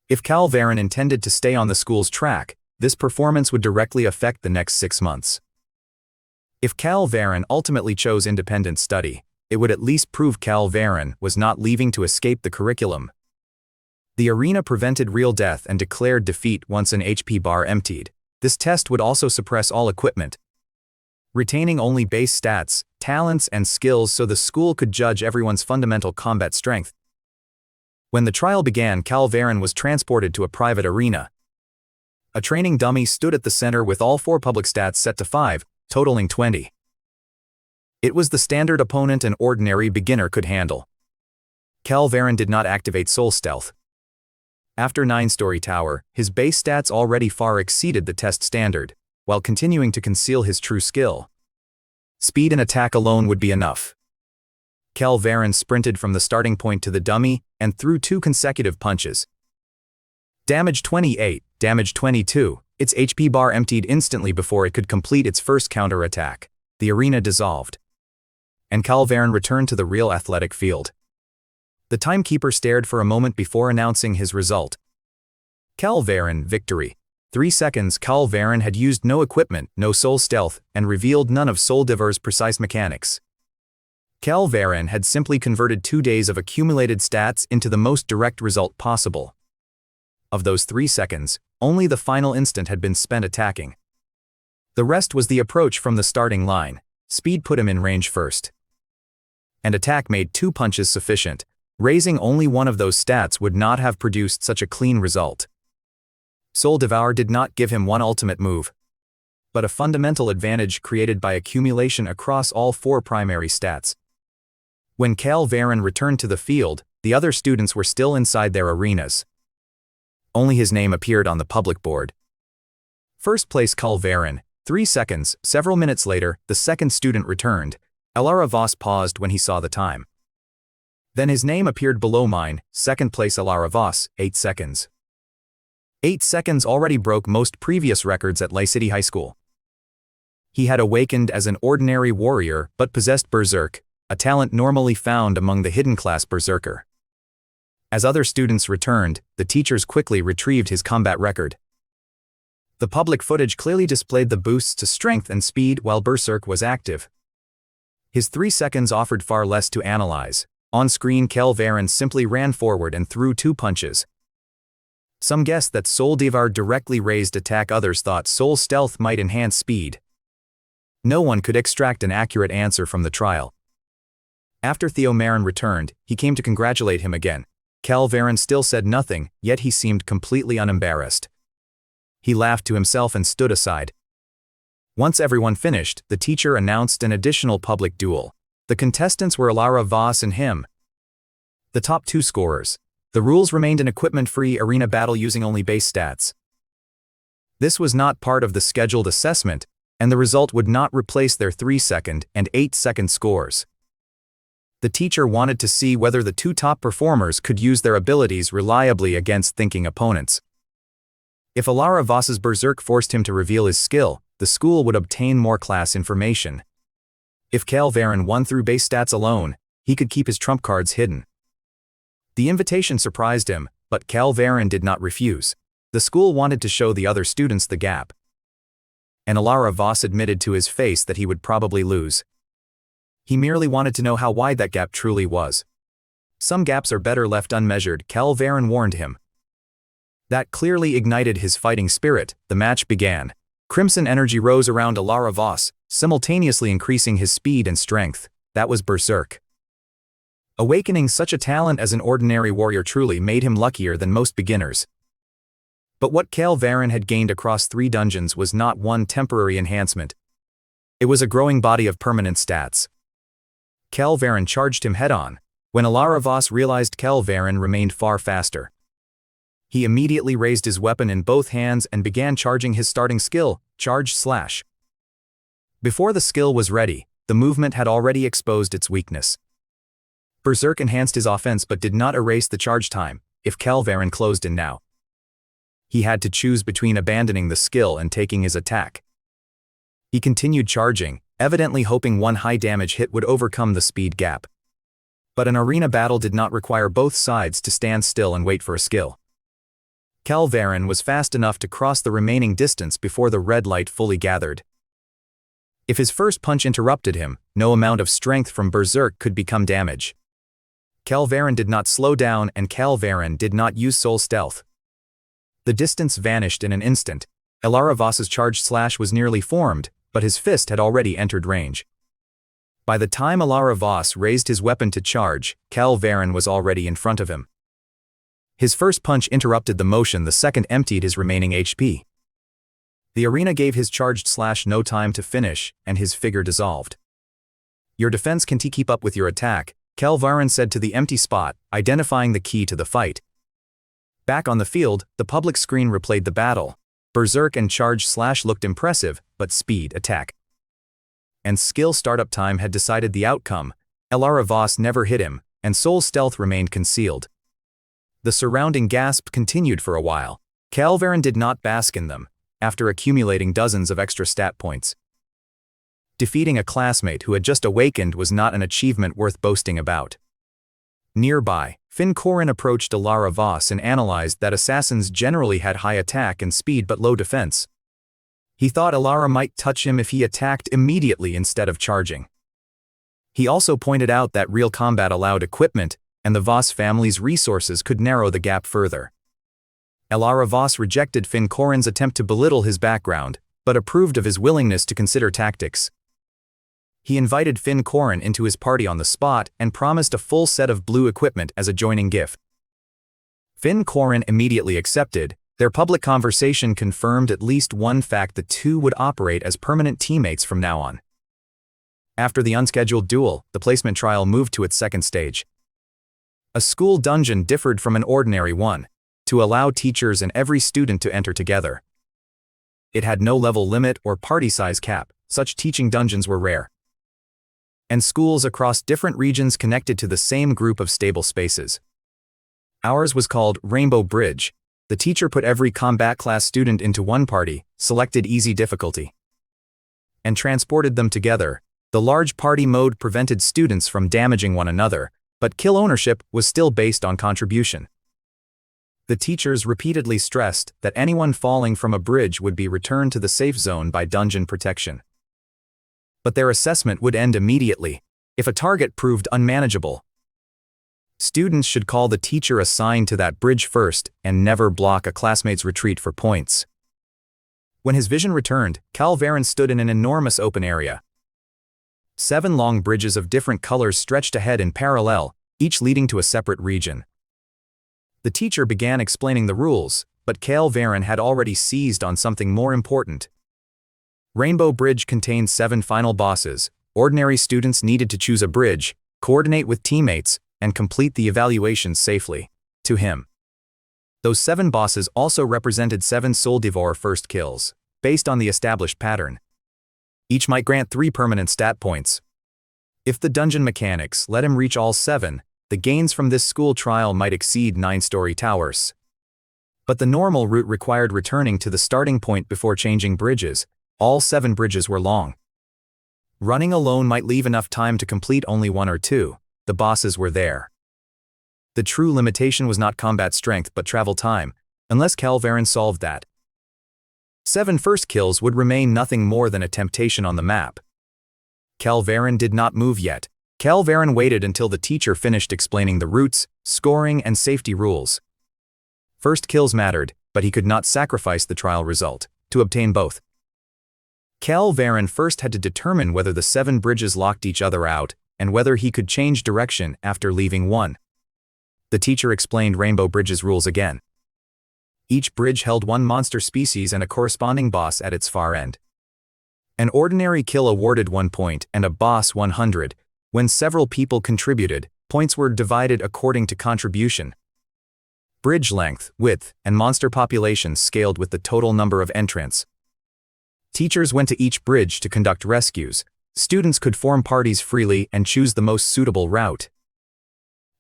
If Kael Varen intended to stay on the school's track, this performance would directly affect the next 6 months. If Kael Varen ultimately chose independent study, it would at least prove Kael Varen was not leaving to escape the curriculum. The arena prevented real death and declared defeat once an HP bar emptied. This test would also suppress all equipment, retaining only base stats, talents, and skills so the school could judge everyone's fundamental combat strength. When the trial began, Kael Varen was transported to a private arena. A training dummy stood at the center with all 4 public stats set to 5, totaling 20. It was the standard opponent an ordinary beginner could handle. Kael Varen did not activate Soul Stealth. After 9-story tower, his base stats already far exceeded the test standard, while continuing to conceal his true skill. Speed and attack alone would be enough. Kael Varen sprinted from the starting point to the dummy and threw 2 consecutive punches. Damage 28, damage 22. Its HP bar emptied instantly before it could complete its first counter-attack. The arena dissolved, and Kael Varen returned to the real athletic field. The timekeeper stared for a moment before announcing his result. Kael Varen, victory. 3 seconds. Kael Varen had used no equipment, no soul stealth, and revealed none of Soul-Devour's precise mechanics. Kael Varen had simply converted 2 days of accumulated stats into the most direct result possible. Of those 3 seconds, only the final instant had been spent attacking. The rest was the approach from the starting line. Speed put him in range first, and attack made 2 punches sufficient. Raising only one of those stats would not have produced such a clean result. Soul-Devouring did not give him one ultimate move, but a fundamental advantage created by accumulation across all 4 primary stats. When Kael Varen returned to the field, the other students were still inside their arenas. Only his name appeared on the public board. First place Kael Varen, 3 seconds. Several minutes later, the second student returned. Alara Voss paused when he saw the time. Then his name appeared below mine, second place Alara Voss, 8 seconds. 8 seconds already broke most previous records at Lay City High School. He had awakened as an ordinary warrior but possessed Berserk, a talent normally found among the hidden class Berserker. As other students returned, the teachers quickly retrieved his combat record. The public footage clearly displayed the boosts to strength and speed while Berserk was active. His 3 seconds offered far less to analyze. On screen, Kael Varen simply ran forward and threw 2 punches. Some guessed that Soul-Devouring directly raised attack, others thought Soul Stealth might enhance speed. No one could extract an accurate answer from the trial. After Theo Marin returned, he came to congratulate him again. Kael Varen still said nothing, yet he seemed completely unembarrassed. He laughed to himself and stood aside. Once everyone finished, the teacher announced an additional public duel. The contestants were Alara Voss and him, the top 2 scorers. The rules remained an equipment-free arena battle using only base stats. This was not part of the scheduled assessment, and the result would not replace their 3-second and 8-second scores. The teacher wanted to see whether the 2 top performers could use their abilities reliably against thinking opponents. If Alara Voss's Berserk forced him to reveal his skill, the school would obtain more class information. If Kael Varen won through base stats alone, he could keep his trump cards hidden. The invitation surprised him, but Kael Varen did not refuse. The school wanted to show the other students the gap. And Alara Voss admitted to his face that he would probably lose. He merely wanted to know how wide that gap truly was. Some gaps are better left unmeasured, Kael Varen warned him. That clearly ignited his fighting spirit. The match began. Crimson energy rose around Alara Voss, simultaneously increasing his speed and strength. That was Berserk. Awakening such a talent as an ordinary warrior truly made him luckier than most beginners. But what Kael Varen had gained across 3 dungeons was not one temporary enhancement. It was a growing body of permanent stats. Kael Varen charged him head-on. When Alara Voss realized Kael Varen remained far faster, he immediately raised his weapon in both hands and began charging his starting skill, Charge Slash. Before the skill was ready, the movement had already exposed its weakness. Berserk enhanced his offense but did not erase the charge time. If Kael Varen closed in now, he had to choose between abandoning the skill and taking his attack. He continued charging, evidently hoping one high damage hit would overcome the speed gap. But an arena battle did not require both sides to stand still and wait for a skill. Kael Varen was fast enough to cross the remaining distance before the red light fully gathered. If his first punch interrupted him, no amount of strength from Berserk could become damage. Kael Varen did not slow down and Kael Varen did not use Soul Stealth. The distance vanished in an instant. Alara Voss's Charge Slash was nearly formed, but his fist had already entered range. By the time Alara Voss raised his weapon to charge, Kael Varen was already in front of him. His first punch interrupted the motion, the second emptied his remaining HP. The arena gave his Charged Slash no time to finish, and his figure dissolved. Your defense can keep up with your attack, Kael Varen said to the empty spot, identifying the key to the fight. Back on the field, the public screen replayed the battle. Berserk and Charge Slash looked impressive, but speed, attack, and skill startup time had decided the outcome. Alara Voss never hit him, and Soul Stealth remained concealed. The surrounding gasp continued for a while. Kael Varen did not bask in them, after accumulating dozens of extra stat points. Defeating a classmate who had just awakened was not an achievement worth boasting about. Nearby, Finn Corin approached Alara Voss and analyzed that assassins generally had high attack and speed but low defense. He thought Alara might touch him if he attacked immediately instead of charging. He also pointed out that real combat allowed equipment, and the Voss family's resources could narrow the gap further. Alara Voss rejected Finn Corin's attempt to belittle his background, but approved of his willingness to consider tactics. He invited Phantom Serpent into his party on the spot and promised a full set of blue equipment as a joining gift. Phantom Serpent immediately accepted. Their public conversation confirmed at least one fact: the two would operate as permanent teammates from now on. After the unscheduled duel, the placement trial moved to its second stage. A school dungeon differed from an ordinary one, to allow teachers and every student to enter together. It had no level limit or party size cap. Such teaching dungeons were rare. And schools across different regions connected to the same group of stable spaces. Ours was called Rainbow Bridge. The teacher put every combat class student into one party, selected easy difficulty, and transported them together. The large party mode prevented students from damaging one another, but kill ownership was still based on contribution. The teachers repeatedly stressed that anyone falling from a bridge would be returned to the safe zone by dungeon protection. But their assessment would end immediately if a target proved unmanageable. Students should call the teacher assigned to that bridge first and never block a classmate's retreat for points. When his vision returned, Kael Varen stood in an enormous open area. 7 long bridges of different colors stretched ahead in parallel, each leading to a separate region. The teacher began explaining the rules, but Kael Varen had already seized on something more important. Rainbow Bridge contained 7 final bosses. Ordinary students needed to choose a bridge, coordinate with teammates, and complete the evaluation safely. To him, those 7 bosses also represented 7 Soul-Devouring first kills, based on the established pattern. Each might grant 3 permanent stat points. If the dungeon mechanics let him reach all 7, the gains from this school trial might exceed 9-story towers. But the normal route required returning to the starting point before changing bridges. All 7 bridges were long. Running alone might leave enough time to complete only 1 or 2. The bosses were there. The true limitation was not combat strength but travel time, unless Kael Varen solved that. 7 first kills would remain nothing more than a temptation on the map. Kael Varen did not move yet. Kael Varen waited until the teacher finished explaining the routes, scoring, and safety rules. First kills mattered, but he could not sacrifice the trial result to obtain both. Kael Varen first had to determine whether the 7 bridges locked each other out, and whether he could change direction after leaving one. The teacher explained Rainbow Bridge's rules again. Each bridge held 1 monster species and a corresponding boss at its far end. An ordinary kill awarded 1 point and a boss 100. When several people contributed, points were divided according to contribution. Bridge length, width, and monster population scaled with the total number of entrants. Teachers went to each bridge to conduct rescues. Students could form parties freely and choose the most suitable route.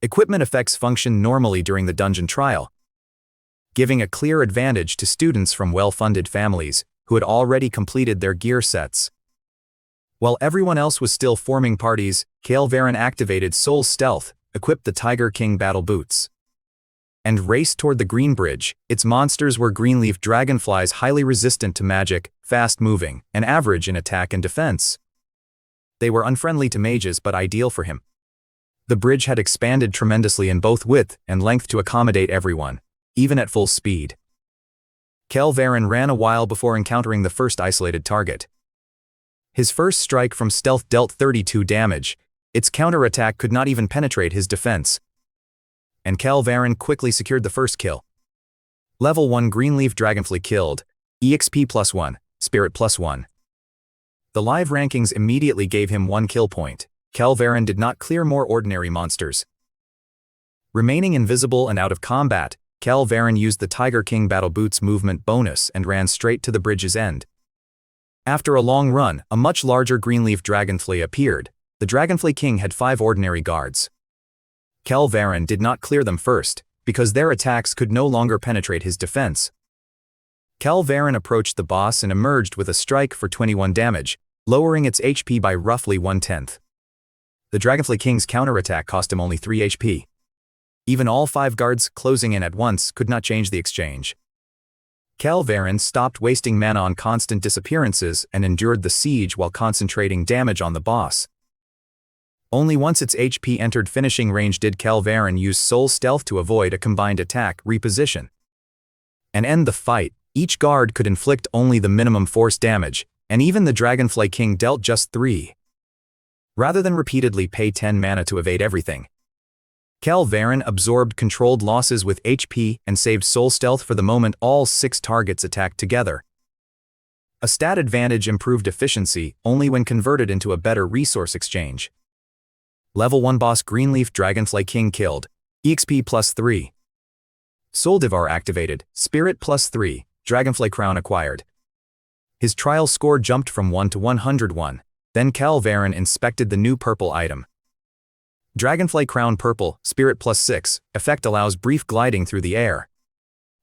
Equipment effects functioned normally during the dungeon trial, giving a clear advantage to students from well-funded families who had already completed their gear sets. While everyone else was still forming parties, Kael Varen activated Soul Stealth, equipped the Tiger King battle boots, and raced toward the green bridge. Its monsters were greenleaf dragonflies, highly resistant to magic, fast-moving, and average in attack and defense. They were unfriendly to mages but ideal for him. The bridge had expanded tremendously in both width and length to accommodate everyone, even at full speed. Kael Varen ran a while before encountering the first isolated target. His first strike from stealth dealt 32 damage. Its counterattack could not even penetrate his defense. And Kael Varen quickly secured the first kill. Level 1 Greenleaf Dragonfly killed. EXP +1, Spirit +1. The live rankings immediately gave him 1 kill point. Kael Varen did not clear more ordinary monsters. Remaining invisible and out of combat, Kael Varen used the Tiger King battle boots movement bonus and ran straight to the bridge's end. After a long run, a much larger Greenleaf Dragonfly appeared. The Dragonfly King had 5 ordinary guards. Kael Varen did not clear them first, because their attacks could no longer penetrate his defense. Kael Varen approached the boss and emerged with a strike for 21 damage, lowering its HP by roughly 1/10. The Dragonfly King's counterattack cost him only 3 HP. Even all 5 guards closing in at once could not change the exchange. Kael Varen stopped wasting mana on constant disappearances and endured the siege while concentrating damage on the boss. Only once its HP entered finishing range did Kael Varen use Soul Stealth to avoid a combined attack reposition and end the fight. Each guard could inflict only the minimum force damage, and even the Dragonfly King dealt just 3. rather than repeatedly pay 10 mana to evade everything. Kael Varen absorbed controlled losses with HP and saved Soul Stealth for the moment all 6 targets attacked together. A stat advantage improved efficiency only when converted into a better resource exchange. Level 1 boss Greenleaf Dragonfly King killed. EXP +3. Soul-Devour activated. Spirit +3. Dragonfly Crown acquired. His trial score jumped from 1 to 101. Then Kael Varen inspected the new purple item. Dragonfly Crown Purple, Spirit +6, effect allows brief gliding through the air.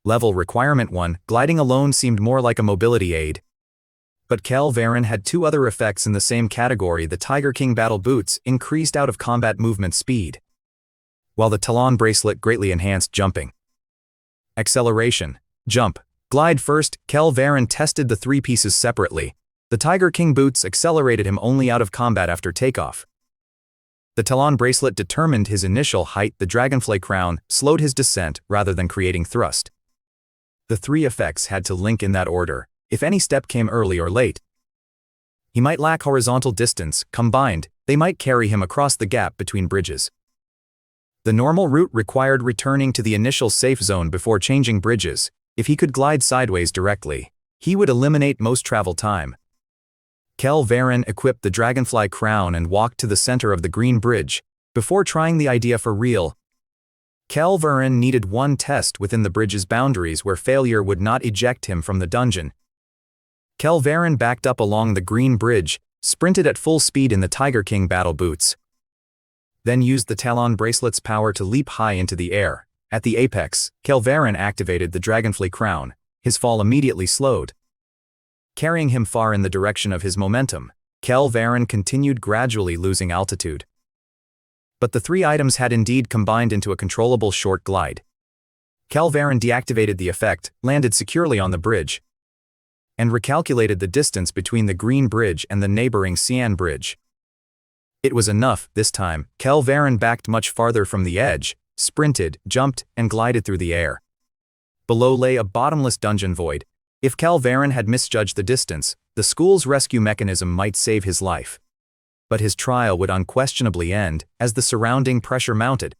Level requirement 1, gliding alone seemed more like a mobility aid. But Kael Varen had 2 other effects in the same category. The Tiger King Battle Boots increased out-of-combat movement speed, while the Talon Bracelet greatly enhanced jumping. Acceleration, jump, glide first. Kael Varen tested the 3 pieces separately. The Tiger King Boots accelerated him only out of combat after takeoff. The Talon Bracelet determined his initial height. The Dragonfly Crown slowed his descent rather than creating thrust. The 3 effects had to link in that order. If any step came early or late, he might lack horizontal distance. Combined, they might carry him across the gap between bridges. The normal route required returning to the initial safe zone before changing bridges. If he could glide sideways directly, he would eliminate most travel time. Kael Varen equipped the Dragonfly Crown and walked to the center of the green bridge. Before trying the idea for real, Kael Varen needed 1 test within the bridge's boundaries where failure would not eject him from the dungeon. Kael Varen backed up along the green bridge, sprinted at full speed in the Tiger King Battle Boots, then used the Talon Bracelet's power to leap high into the air. At the apex, Kael Varen activated the Dragonfly Crown. His fall immediately slowed, carrying him far in the direction of his momentum. Kael Varen continued gradually losing altitude. But the 3 items had indeed combined into a controllable short glide. Kael Varen deactivated the effect, landed securely on the bridge, and recalculated the distance between the green bridge and the neighboring cyan bridge. It was enough this time. Kael Varen backed much farther from the edge, sprinted, jumped, and glided through the air. Below lay a bottomless dungeon void. If Kael Varen had misjudged the distance, the school's rescue mechanism might save his life. But his trial would unquestionably end as the surrounding pressure mounted.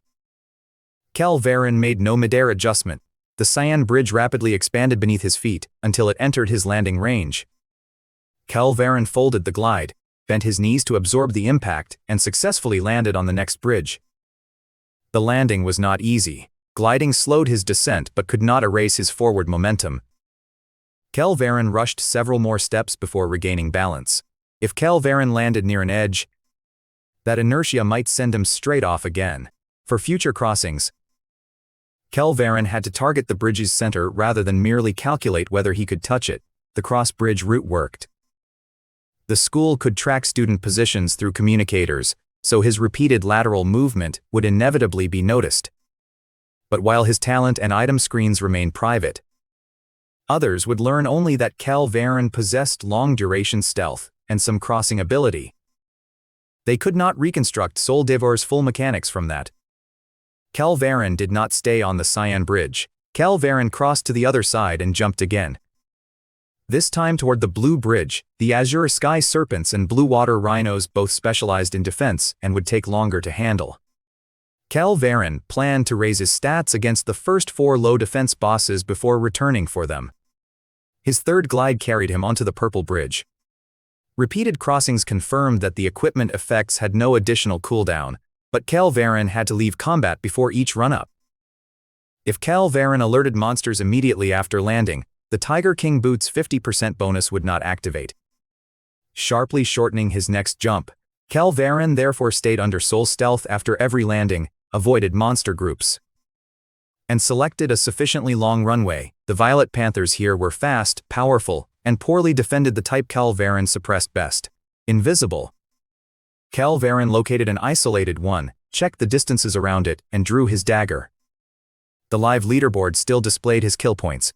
Kael Varen made no midair adjustment. The cyan bridge rapidly expanded beneath his feet until it entered his landing range. Kael Varen folded the glide, bent his knees to absorb the impact, and successfully landed on the next bridge. The landing was not easy. Gliding slowed his descent but could not erase his forward momentum. Kael Varen rushed several more steps before regaining balance. If Kael Varen landed near an edge, that inertia might send him straight off again. For future crossings, Kael Varen had to target the bridge's center rather than merely calculate whether he could touch it. The cross-bridge route worked. The school could track student positions through communicators, so his repeated lateral movement would inevitably be noticed. But while his talent and item screens remained private, others would learn only that Kael Varen possessed long-duration stealth and some crossing ability. They could not reconstruct Soul-Devour's full mechanics from that. Kael Varen did not stay on the cyan bridge. Kael Varen crossed to the other side and jumped again. This time toward the blue bridge. The azure sky serpents and blue water rhinos both specialized in defense and would take longer to handle. Kael Varen planned to raise his stats against the first 4 low defense bosses before returning for them. His third glide carried him onto the purple bridge. Repeated crossings confirmed that the equipment effects had no additional cooldown, but Kael Varen had to leave combat before each run-up. If Kael Varen alerted monsters immediately after landing, the Tiger King Boots' 50% bonus would not activate. Sharply shortening his next jump, Kael Varen therefore stayed under Soul Stealth after every landing, avoided monster groups, and selected a sufficiently long runway. The Violet Panthers here were fast, powerful, and poorly defended the type Kael Varen suppressed best. Invisible. Kael Varen located an isolated one, checked the distances around it, and drew his dagger. The live leaderboard still displayed his kill points.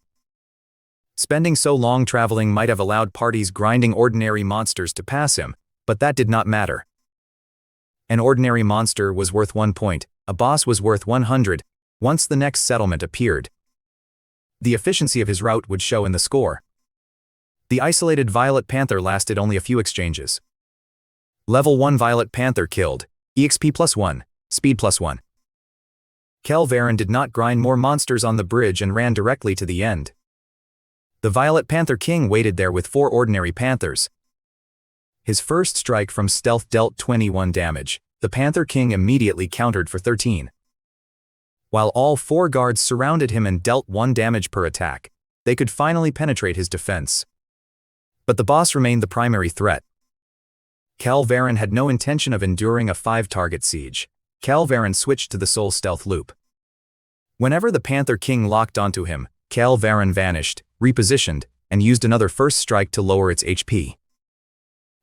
Spending so long traveling might have allowed parties grinding ordinary monsters to pass him, but that did not matter. An ordinary monster was worth 1 point, a boss was worth 100, once the next settlement appeared. The efficiency of his route would show in the score. The isolated Violet Panther lasted only a few exchanges. Level 1 Violet Panther killed. EXP +1, speed +1. Kael Varen did not grind more monsters on the bridge and ran directly to the end. The Violet Panther King waited there with 4 ordinary panthers. His first strike from stealth dealt 21 damage. The Panther King immediately countered for 13. While all 4 guards surrounded him and dealt 1 damage per attack, they could finally penetrate his defense. But the boss remained the primary threat. Kael Varen had no intention of enduring a 5-target siege. Kael Varen switched to the Soul Stealth loop. Whenever the Panther King locked onto him, Kael Varen vanished, repositioned, and used another first strike to lower its HP.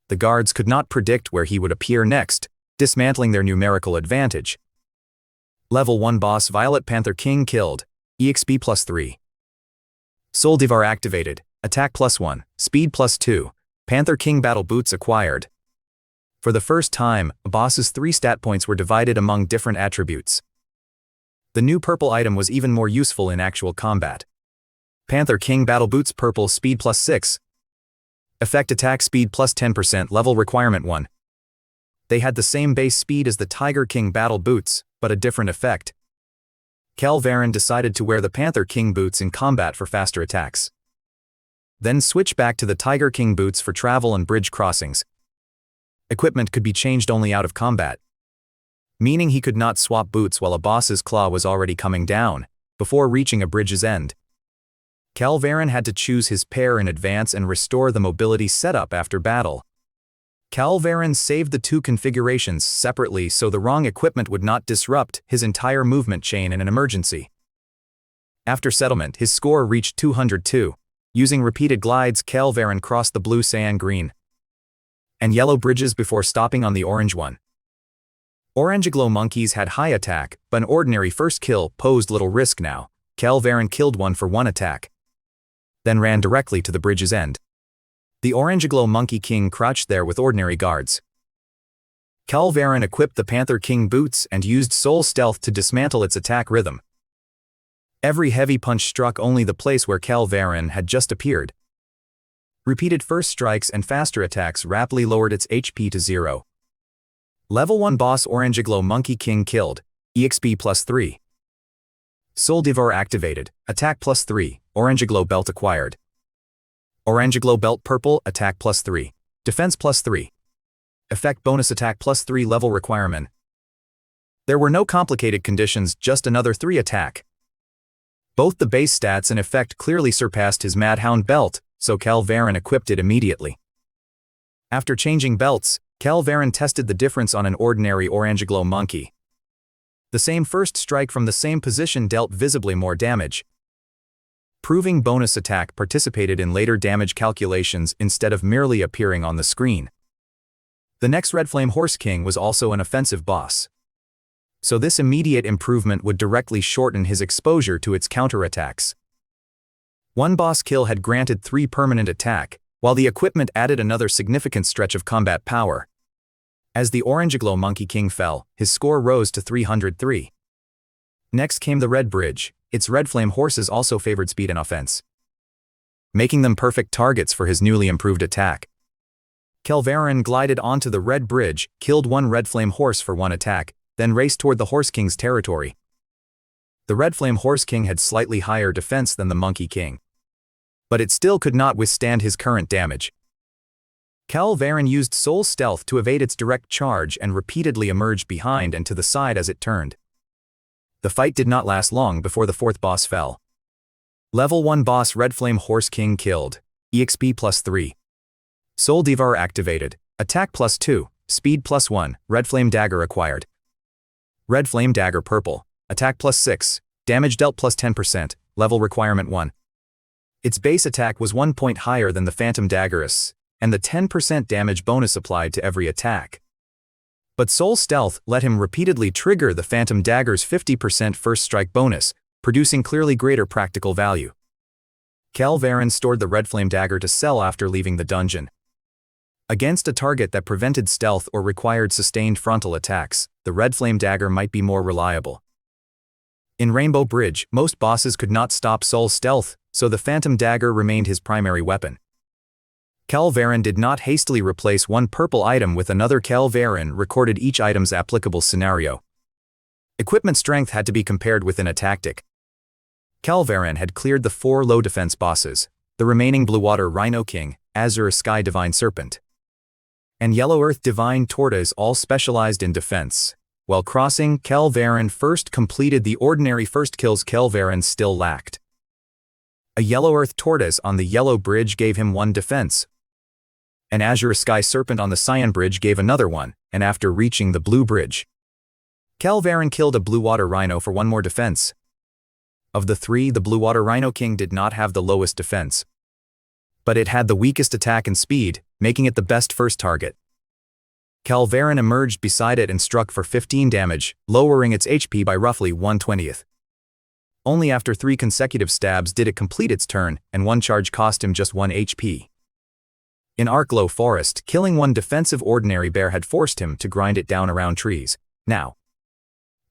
The guards could not predict where he would appear next, dismantling their numerical advantage. Level 1 boss Violet Panther King killed. EXP +3. Soul-Devouring activated. Attack +1, speed +2. Panther King battle boots acquired. For the first time, a boss's 3 stat points were divided among different attributes. The new purple item was even more useful in actual combat. Panther King battle boots purple speed +6. Effect attack speed +10% level requirement 1. They had the same base speed as the Tiger King battle boots, but a different effect. Kael Varen decided to wear the Panther King boots in combat for faster attacks. Then switch back to the Tiger King boots for travel and bridge crossings. Equipment could be changed only out of combat, meaning he could not swap boots while a boss's claw was already coming down, before reaching a bridge's end. Kael Varen had to choose his pair in advance and restore the mobility setup after battle. Kael Varen saved the 2 configurations separately so the wrong equipment would not disrupt his entire movement chain in an emergency. After settlement, his score reached 202. Using repeated glides, Kael Varen crossed the blue, cyan, green, and yellow bridges before stopping on the orange one. Orangeglow monkeys had high attack, but an ordinary first kill posed little risk now. Kael Varen killed one for 1 attack, then ran directly to the bridge's end. The Orangeglow Monkey King crouched there with ordinary guards. Kael Varen equipped the Panther King boots and used Soul Stealth to dismantle its attack rhythm. Every heavy punch struck only the place where Kael Varen had just appeared. Repeated first strikes and faster attacks rapidly lowered its HP to 0. Level 1 boss Orangeglow Monkey King killed. EXP +3. Soul-Devouring activated. Attack +3. Orangeglow belt acquired. Orangeglow belt purple, attack +3. Defense +3. Effect bonus attack +3 level requirement. There were no complicated conditions, just another 3 attack. Both the base stats and effect clearly surpassed his Madhound belt, so Kael Varen equipped it immediately. After changing belts, Kael Varen tested the difference on an ordinary Orangeglow monkey. The same first strike from the same position dealt visibly more damage. Proving bonus attack participated in later damage calculations instead of merely appearing on the screen. The next Red Flame Horse King was also an offensive boss, so this immediate improvement would directly shorten his exposure to its counterattacks. 1 boss kill had granted 3 permanent attack, while the equipment added another significant stretch of combat power. As the Orangeglow Monkey King fell, his score rose to 303. Next came the Red Bridge. Its Red Flame horses also favored speed and offense, making them perfect targets for his newly improved attack. Kael Varen glided onto the Red Bridge, killed 1 Red Flame horse for 1 attack, then raced toward the Horse King's territory. The Red Flame Horse King had slightly higher defense than the Monkey King, but it still could not withstand his current damage. Kael Varen used Soul Stealth to evade its direct charge and repeatedly emerged behind and to the side as it turned. The fight did not last long before the 4th boss fell. Level 1 boss Red Flame Horse King killed. EXP +3. Soul-Devouring activated. Attack +2, speed +1, Red Flame Dagger acquired. Red Flame Dagger purple. Attack +6, damage dealt +10%, level requirement 1. Its base attack was 1 point higher than the Phantom Dagger's, and the 10% damage bonus applied to every attack. But Soul Stealth let him repeatedly trigger the Phantom Dagger's 50% first strike bonus, producing clearly greater practical value. Kael Varen stored the Red Flame Dagger to sell after leaving the dungeon. Against a target that prevented stealth or required sustained frontal attacks, the Red Flame Dagger might be more reliable. In Rainbow Bridge, most bosses could not stop Soul Stealth, so the Phantom Dagger remained his primary weapon. Kael Varen did not hastily replace one purple item with another. Kael Varen recorded each item's applicable scenario. Equipment strength had to be compared within a tactic. Kael Varen had cleared the 4 low defense bosses, the remaining Blue Water Rhino King, Azure Sky Divine Serpent, and Yellow Earth Divine Tortoise, all specialized in defense. While crossing, Kael Varen first completed the ordinary first kills Kael Varen still lacked. A Yellow Earth Tortoise on the Yellow Bridge gave him 1 defense. An Azure Sky Serpent on the Cyan Bridge gave another 1, and after reaching the Blue Bridge, Kael Varen killed a Blue Water Rhino for 1 more defense. Of the 3, the Blue Water Rhino King did not have the lowest defense, but it had the weakest attack and speed, making it the best first target. Kael Varen emerged beside it and struck for 15 damage, lowering its HP by roughly 1/20. Only after 3 consecutive stabs did it complete its turn, and 1 charge cost him just 1 HP. In Arklow Forest, killing 1 defensive ordinary bear had forced him to grind it down around trees. Now,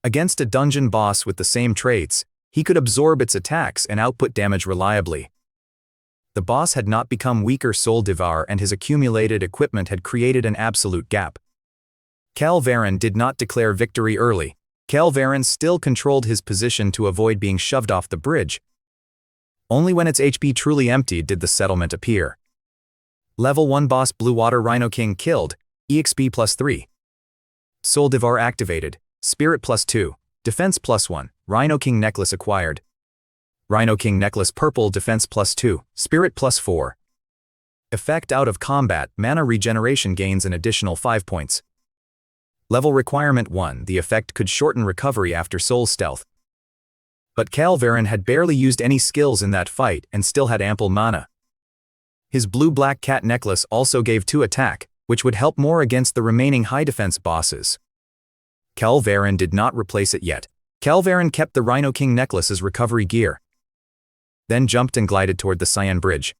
against a dungeon boss with the same traits, he could absorb its attacks and output damage reliably. The boss had not become weaker. Soul-Devouring and his accumulated equipment had created an absolute gap. Kael Varen did not declare victory early. Kael Varen still controlled his position to avoid being shoved off the bridge. Only when its HP truly emptied did the settlement appear. Level 1 boss Blue Water Rhino King killed, EXP +3. Soul-Devouring activated, Spirit +2, Defense +1, Rhino King Necklace acquired. Rhino King Necklace Purple, Defense +2, Spirit +4. Effect out of combat, mana regeneration gains an additional 5 points. Level requirement 1, the effect could shorten recovery after soul stealth. But Kael Varen had barely used any skills in that fight and still had ample mana. His blue-black cat necklace also gave 2 attack, which would help more against the remaining high defense bosses. Kael Varen did not replace it yet. Kael Varen kept the Rhino King necklace as recovery gear, then jumped and glided toward the Cyan Bridge.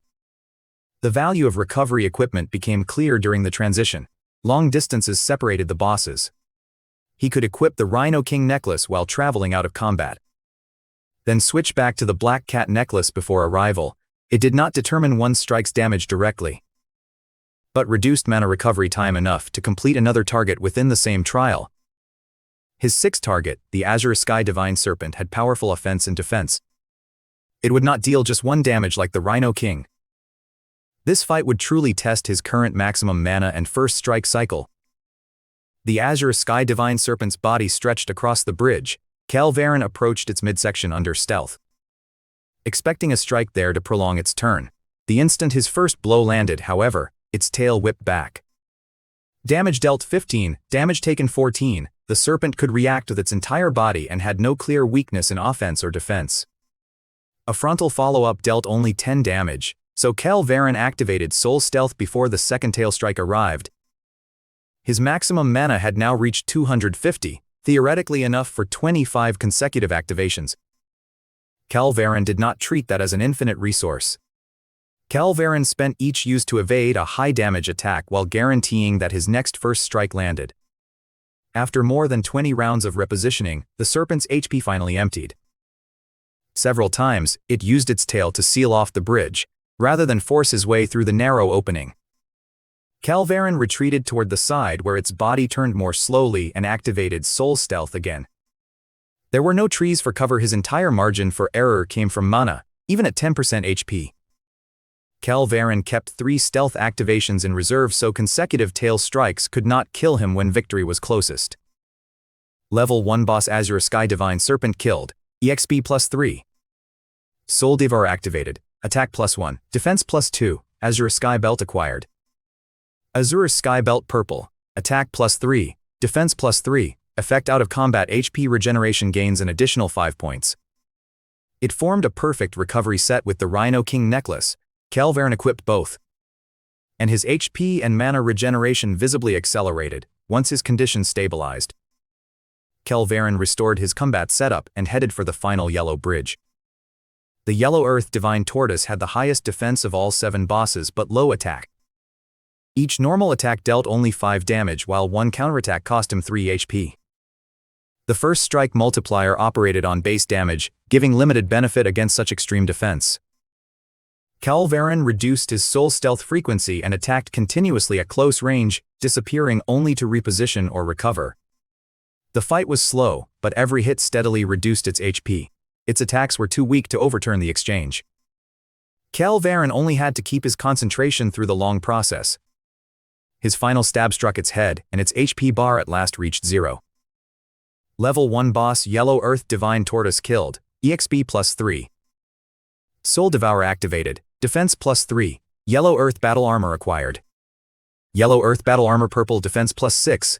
The value of recovery equipment became clear during the transition. Long distances separated the bosses. He could equip the Rhino King necklace while traveling out of combat, then switch back to the Black Cat necklace before arrival. It did not determine one strike's damage directly, but reduced mana recovery time enough to complete another target within the same trial. His 6th target, the Azure Sky Divine Serpent, had powerful offense and defense. It would not deal just 1 damage like the Rhino King. This fight would truly test his current maximum mana and first strike cycle. The Azure Sky Divine Serpent's body stretched across the bridge. Kael Varen approached its midsection under stealth, expecting a strike there to prolong its turn. The instant his first blow landed, however, its tail whipped back. Damage dealt 15, damage taken 14. The serpent could react with its entire body and had no clear weakness in offense or defense. A frontal follow-up dealt only 10 damage, so Kael Varen activated Soul Stealth before the second tail strike arrived. His maximum mana had now reached 250, theoretically enough for 25 consecutive activations. Kael Varen did not treat that as an infinite resource. Kael Varen spent each use to evade a high-damage attack while guaranteeing that his next first strike landed. After more than 20 rounds of repositioning, the serpent's HP finally emptied. Several times, it used its tail to seal off the bridge, rather than force his way through the narrow opening. Kael Varen retreated toward the side where its body turned more slowly and activated Soul Stealth again. There were no trees for cover. His entire margin for error came from mana, even at 10% HP. Kael Varen kept 3 stealth activations in reserve so consecutive tail strikes could not kill him when victory was closest. Level 1 boss Azure Sky Divine Serpent killed, EXP +3. Soul-Devouring activated, attack +1, defense +2, Azure Sky Belt acquired. Azure Sky Belt Purple, attack +3, defense +3, effect out of combat HP regeneration gains an additional 5 points. It formed a perfect recovery set with the Rhino King necklace. Kael Varen equipped both, and his HP and mana regeneration visibly accelerated once his condition stabilized. Kael Varen restored his combat setup and headed for the final Yellow Bridge. The Yellow Earth Divine Tortoise had the highest defense of all 7 bosses but low attack. Each normal attack dealt only 5 damage while one counterattack cost him 3 HP. The first strike multiplier operated on base damage, giving limited benefit against such extreme defense. Kael Varen reduced his soul stealth frequency and attacked continuously at close range, disappearing only to reposition or recover. The fight was slow, but every hit steadily reduced its HP. Its attacks were too weak to overturn the exchange. Kael Varen only had to keep his concentration through the long process. His final stab struck its head, and its HP bar at last reached 0. Level 1 boss Yellow Earth Divine Tortoise killed, EXP +3. Soul-Devouring activated, defense +3, Yellow Earth Battle Armor acquired. Yellow Earth Battle Armor Purple defense +6.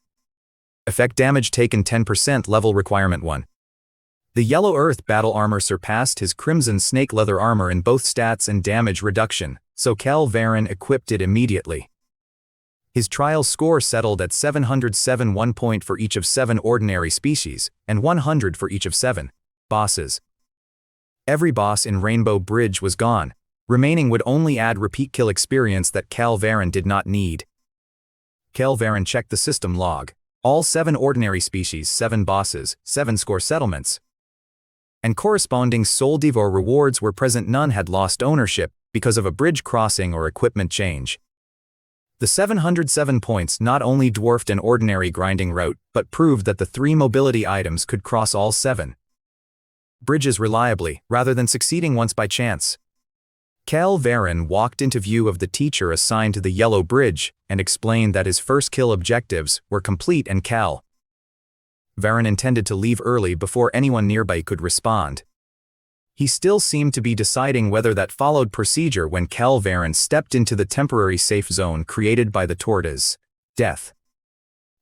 Effect damage taken 10% level requirement 1. The Yellow Earth Battle Armor surpassed his Crimson Snake Leather Armor in both stats and damage reduction, so Kael Varen equipped it immediately. His trial score settled at 707, 1 point for each of 7 ordinary species, and 100 for each of 7 bosses. Every boss in Rainbow Bridge was gone. Remaining would only add repeat kill experience that Kael Varen did not need. Kael Varen checked the system log. All 7 ordinary species, 7 bosses, 7 score settlements, and corresponding Soul-Devouring rewards were present. None had lost ownership because of a bridge crossing or equipment change. The 707 points not only dwarfed an ordinary grinding route, but proved that the 3 mobility items could cross all 7 bridges reliably, rather than succeeding once by chance. Kael Varen walked into view of the teacher assigned to the Yellow Bridge and explained that his first kill objectives were complete, and Kael Varen intended to leave early before anyone nearby could respond. He still seemed to be deciding whether that followed procedure when Kael Varen stepped into the temporary safe zone created by the tortoise death.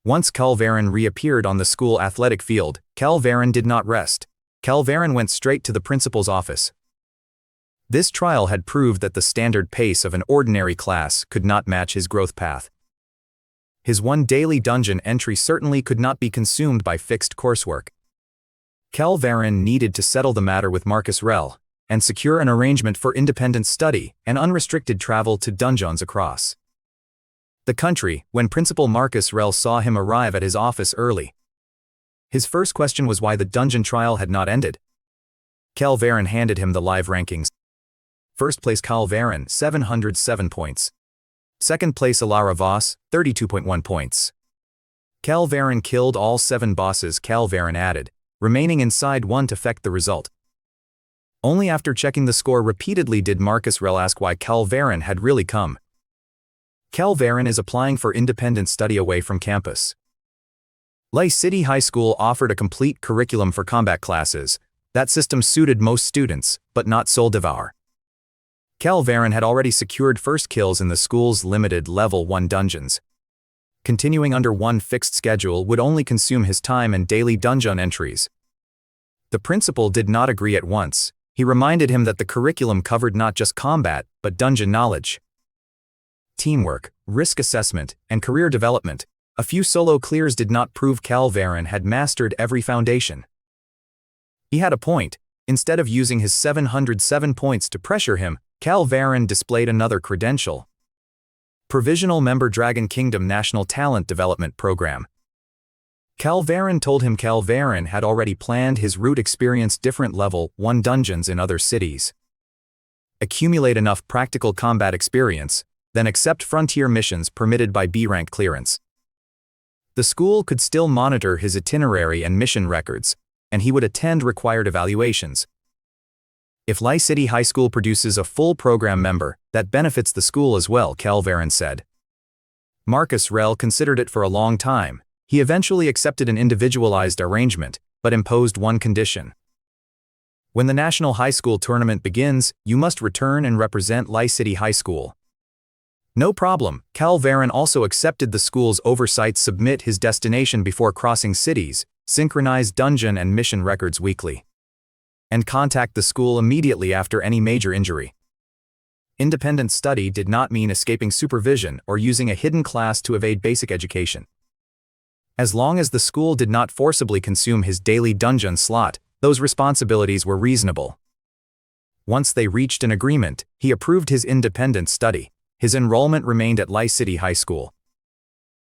Once Kael Varen reappeared on the school athletic field, Kael Varen did not rest. Kael Varen went straight to the principal's office. This trial had proved that the standard pace of an ordinary class could not match his growth path. His 1 daily dungeon entry certainly could not be consumed by fixed coursework. Kael Varen needed to settle the matter with Marcus Rel, and secure an arrangement for independent study and unrestricted travel to dungeons across the country. When Principal Marcus Rel saw him arrive at his office early, his first question was why the dungeon trial had not ended. Kael Varen handed him the live rankings. First place Kael Varen, 707 points. Second place Alara Voss, 32.1 points. Kael Varen killed all 7 bosses Kael Varen added, remaining inside 1 to affect the result. Only after checking the score repeatedly did Marcus Rel ask why Kael Varen had really come. Kael Varen is applying for independent study away from campus. Lehigh City High School offered a complete curriculum for combat classes. That system suited most students, but not Soul-Devouring. Kael Varen had already secured first kills in the school's limited Level 1 dungeons. Continuing under one fixed schedule would only consume his time and daily dungeon entries. The principal did not agree at once. He reminded him that the curriculum covered not just combat, but dungeon knowledge, teamwork, risk assessment, and career development. A few solo clears did not prove Kael Varen had mastered every foundation. He had a point. Instead of using his 707 points to pressure him, Kael Varen displayed another credential. Provisional Member Dragon Kingdom National Talent Development Program. Kael Varen told him Kael Varen had already planned his route, experience different Level 1 dungeons in other cities, accumulate enough practical combat experience, then accept frontier missions permitted by B-rank clearance. The school could still monitor his itinerary and mission records, and he would attend required evaluations. If Lehigh City High School produces a full program member, that benefits the school as well, Kael Varen said. Marcus Rel considered it for a long time. He eventually accepted an individualized arrangement, but imposed one condition. When the National High School Tournament begins, you must return and represent Lehigh City High School. No problem. Kael Varen also accepted the school's oversight, submit his destination before crossing cities, synchronize dungeon and mission records weekly, and contact the school immediately after any major injury. Independent study did not mean escaping supervision or using a hidden class to evade basic education. As long as the school did not forcibly consume his daily dungeon slot, those responsibilities were reasonable. Once they reached an agreement, he approved his independent study. His enrollment remained at Lehigh City High School.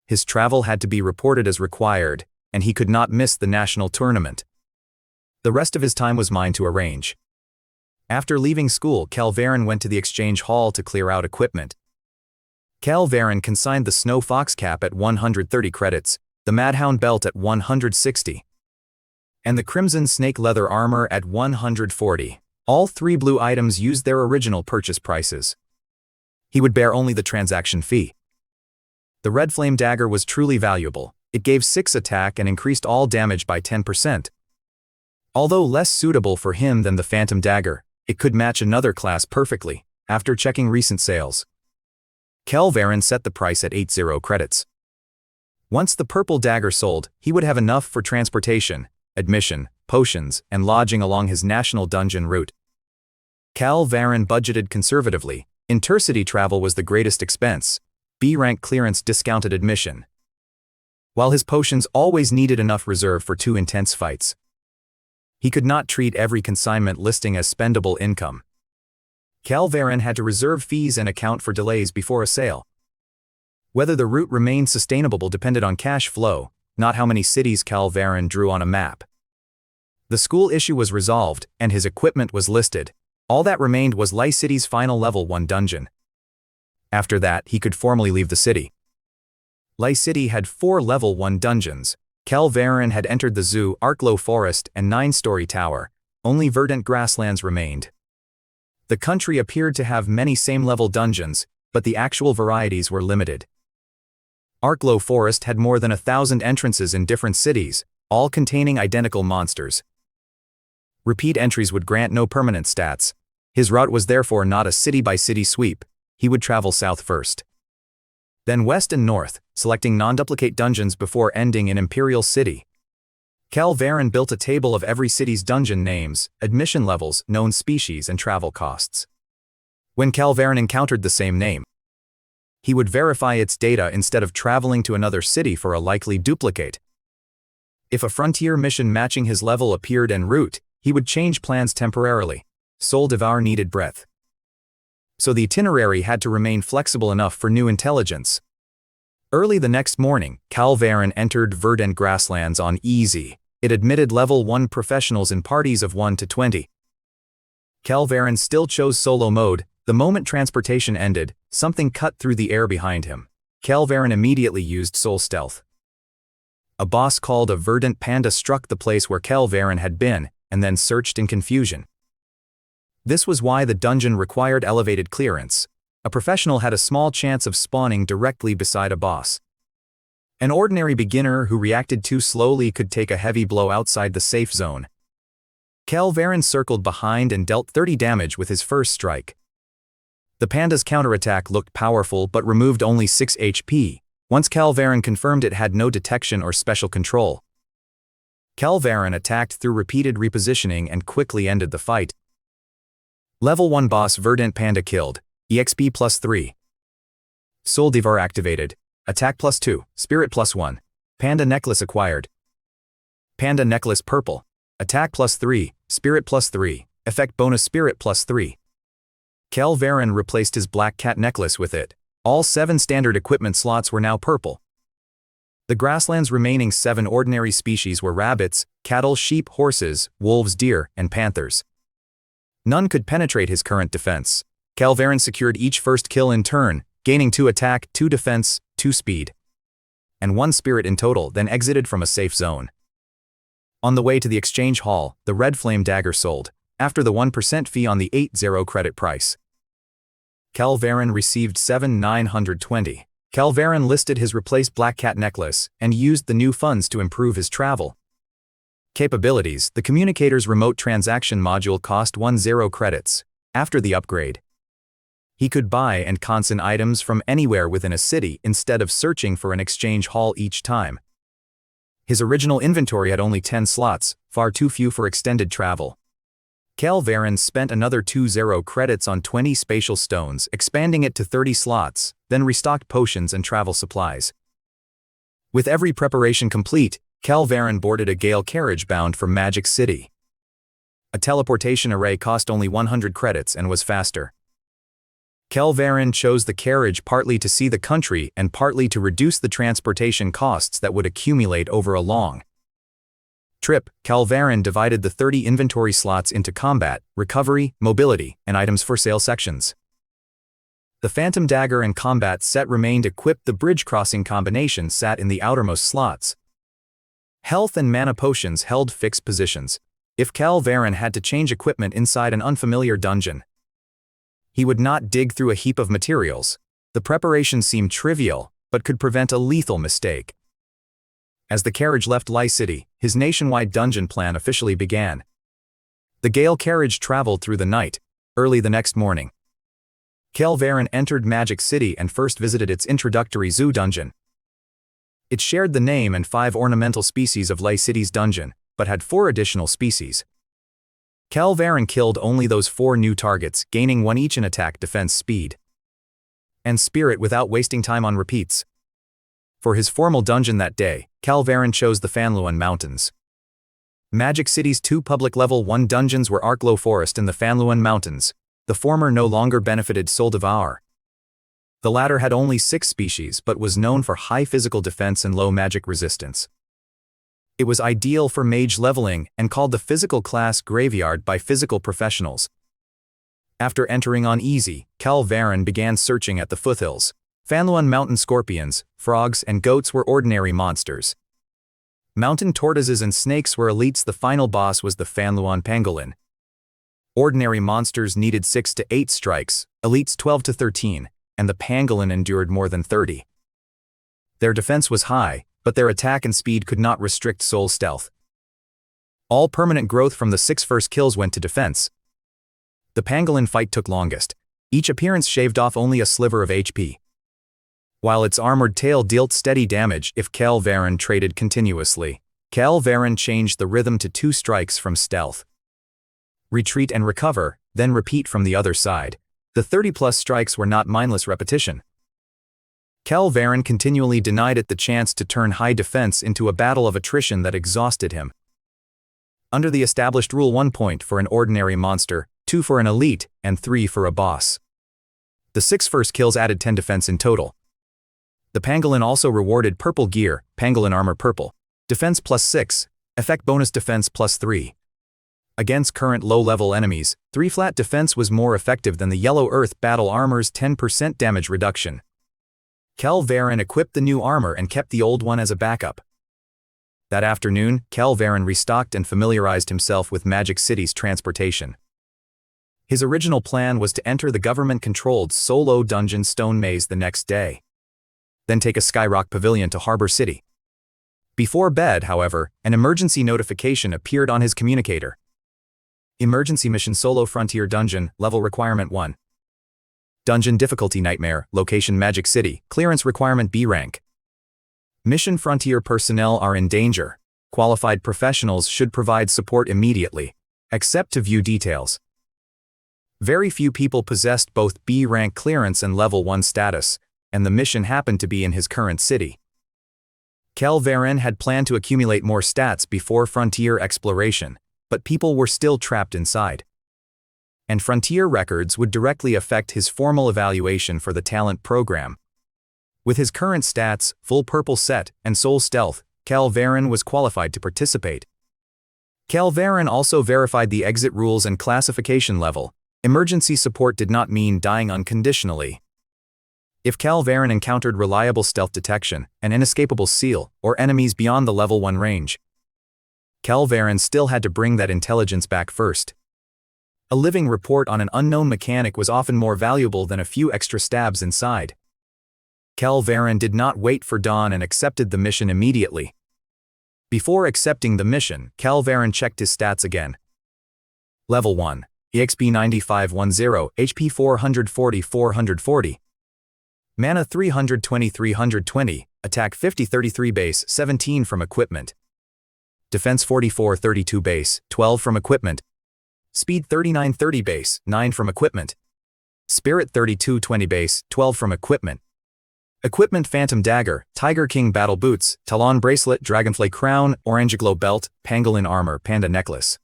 His travel had to be reported as required, and he could not miss the national tournament. The rest of his time was mine to arrange. After leaving school, Kael Varen went to the exchange hall to clear out equipment. Kael Varen consigned the Snow Fox cap at 130 credits, the Madhound belt at 160, and the Crimson Snake leather armor at 140. All three blue items used their original purchase prices. He would bear only the transaction fee. The Red Flame dagger was truly valuable. It gave 6 attack and increased all damage by 10%. Although less suitable for him than the Phantom dagger, it could match another class perfectly. After checking recent sales, Kael Varen set the price at 80 credits. Once the purple dagger sold, he would have enough for transportation, admission, potions, and lodging along his national dungeon route. Kael Varen budgeted conservatively. Intercity travel was the greatest expense. B-rank clearance discounted admission, while his potions always needed enough reserve for 2 intense fights. He could not treat every consignment listing as spendable income. Kael Varen had to reserve fees and account for delays before a sale. Whether the route remained sustainable depended on cash flow, not how many cities Kael Varen drew on a map. The school issue was resolved, and his equipment was listed. All that remained was Lai City's final level 1 dungeon. After that, he could formally leave the city. Lai City had 4 level 1 dungeons. Kael Varen had entered the zoo, Arklow Forest, and 9-story tower. Only verdant grasslands remained. The country appeared to have many same-level dungeons, but the actual varieties were limited. Arklow Forest had more than 1,000 entrances in different cities, all containing identical monsters. Repeat entries would grant no permanent stats. His route was therefore not a city-by-city sweep. He would travel south first, then west and north, selecting non-duplicate dungeons before ending in Imperial City. Kael Varen built a table of every city's dungeon names, admission levels, known species, and travel costs. When Kael Varen encountered the same name, he would verify its data instead of traveling to another city for a likely duplicate. If a frontier mission matching his level appeared en route, he would change plans temporarily. Soul-Devouring needed breadth, so the itinerary had to remain flexible enough for new intelligence. Early the next morning, Kael Varen entered verdant grasslands on easy. It admitted level 1 professionals in parties of 1 to 20. Kael Varen still chose solo mode. The moment transportation ended, something cut through the air behind him. Kael Varen immediately used soul stealth. A boss called a verdant panda struck the place where Kael Varen had been, and then searched in confusion. This was why the dungeon required elevated clearance. A professional had a small chance of spawning directly beside a boss. An ordinary beginner who reacted too slowly could take a heavy blow outside the safe zone. Kael Varen circled behind and dealt 30 damage with his first strike. The panda's counterattack looked powerful but removed only 6 HP. Once Kael Varen confirmed it had no detection or special control, Kael Varen attacked through repeated repositioning and quickly ended the fight. Level 1 boss Verdant Panda killed. EXP +3. Soul-Devouring activated. Attack +2, Spirit +1. Panda necklace acquired. Panda necklace purple. Attack +3, Spirit +3. Effect bonus Spirit +3. Kael Varen replaced his black cat necklace with it. All 7 standard equipment slots were now purple. The grassland's remaining 7 ordinary species were rabbits, cattle, sheep, horses, wolves, deer, and panthers. None could penetrate his current defense. Kael Varen secured each first kill in turn, gaining 2 attack, 2 defense, 2 speed, and 1 spirit in total, then exited from a safe zone. On the way to the exchange hall, the Red Flame dagger sold, after the 1% fee on the 80 credit price. Kael Varen received 7,920. Kael Varen listed his replaced black cat necklace and used the new funds to improve his travel capabilities. The communicator's remote transaction module cost 10 credits. After the upgrade, he could buy and consign items from anywhere within a city instead of searching for an exchange hall each time. His original inventory had only 10 slots, far too few for extended travel. Kael Varen spent another 20 credits on 20 spatial stones, expanding it to 30 slots, then restocked potions and travel supplies. With every preparation complete, Kael Varen boarded a Gale carriage bound for Magic City. A teleportation array cost only 100 credits and was faster. Kael Varen chose the carriage partly to see the country and partly to reduce the transportation costs that would accumulate over a long Trip, Kael Varen divided the 30 inventory slots into combat, recovery, mobility, and items for sale sections. The Phantom Dagger and combat set remained equipped. The bridge crossing combination sat in the outermost slots. Health and mana potions held fixed positions. If Kael Varen had to change equipment inside an unfamiliar dungeon, he would not dig through a heap of materials. The preparation seemed trivial, but could prevent a lethal mistake. As the carriage left Lie City, his nationwide dungeon plan officially began. The Gale carriage traveled through the night. Early the next morning, Kael Varen entered Magic City and first visited its introductory zoo dungeon. It shared the name and 5 ornamental species of Lie City's dungeon, but had 4 additional species. Kael Varen killed only those 4 new targets, gaining 1 each in attack, defense, speed, and spirit without wasting time on repeats. For his formal dungeon that day, Kael Varen chose the Phantom Mountains. Magic City's 2 public level 1 dungeons were Arklow Forest and the Phantom Mountains. The former no longer benefited Soul-Devouring. The latter had only 6 species but was known for high physical defense and low magic resistance. It was ideal for mage leveling and called the physical class Graveyard by physical professionals. After entering on easy, Kael Varen began searching at the foothills. Phantom Mountain scorpions, frogs, and goats were ordinary monsters. Mountain tortoises and snakes were elites. The final boss was the Phantom Pangolin. Ordinary monsters needed 6 to 8 strikes, elites 12 to 13, and the pangolin endured more than 30. Their defense was high, but their attack and speed could not restrict soul stealth. All permanent growth from the 6 first kills went to defense. The pangolin fight took longest. Each appearance shaved off only a sliver of HP, while its armored tail dealt steady damage if Kael Varen traded continuously. Kael Varen changed the rhythm to 2 strikes from stealth, retreat and recover, then repeat from the other side. The 30+ strikes were not mindless repetition. Kael Varen continually denied it the chance to turn high defense into a battle of attrition that exhausted him. Under the established rule, 1 point for an ordinary monster, 2 for an elite, and 3 for a boss. The 6 first kills added 10 defense in total. The pangolin also rewarded purple gear, pangolin armor purple, defense +6, effect bonus defense +3. Against current low-level enemies, 3 flat defense was more effective than the Yellow Earth battle armor's 10% damage reduction. Kael Varen equipped the new armor and kept the old one as a backup. That afternoon, Kael Varen restocked and familiarized himself with Magic City's transportation. His original plan was to enter the government-controlled solo dungeon Stone Maze the next day, then take a Skyrock Pavilion to Harbor City. Before bed, however, an emergency notification appeared on his communicator. Emergency mission: Solo Frontier Dungeon, level requirement 1. Dungeon difficulty: Nightmare, location Magic City, clearance requirement B rank. Mission: Frontier personnel are in danger. Qualified professionals should provide support immediately, except to view details. Very few people possessed both B rank clearance and level 1 status, and the mission happened to be in his current city. Kael Varen had planned to accumulate more stats before frontier exploration, but people were still trapped inside. And frontier records would directly affect his formal evaluation for the talent program. With his current stats, full purple set, and soul stealth, Kael Varen was qualified to participate. Kael Varen also verified the exit rules and classification level. Emergency support did not mean dying unconditionally. If Kael Varen encountered reliable stealth detection, an inescapable seal, or enemies beyond the level 1 range, Kael Varen still had to bring that intelligence back first. A living report on an unknown mechanic was often more valuable than a few extra stabs inside. Kael Varen did not wait for dawn and accepted the mission immediately. Before accepting the mission, Kael Varen checked his stats again. Level 1. EXP 9510, HP 440 Mana 320, Attack 50 base, 17 from equipment. Defense 44 base, 12 from equipment. Speed 39 base, 9 from equipment. Spirit 32 base, 12 from equipment. Equipment: Phantom Dagger, Tiger King Battle Boots, Talon Bracelet, Dragonflay Crown, Orange Glow Belt, Pangolin Armor, Panda Necklace.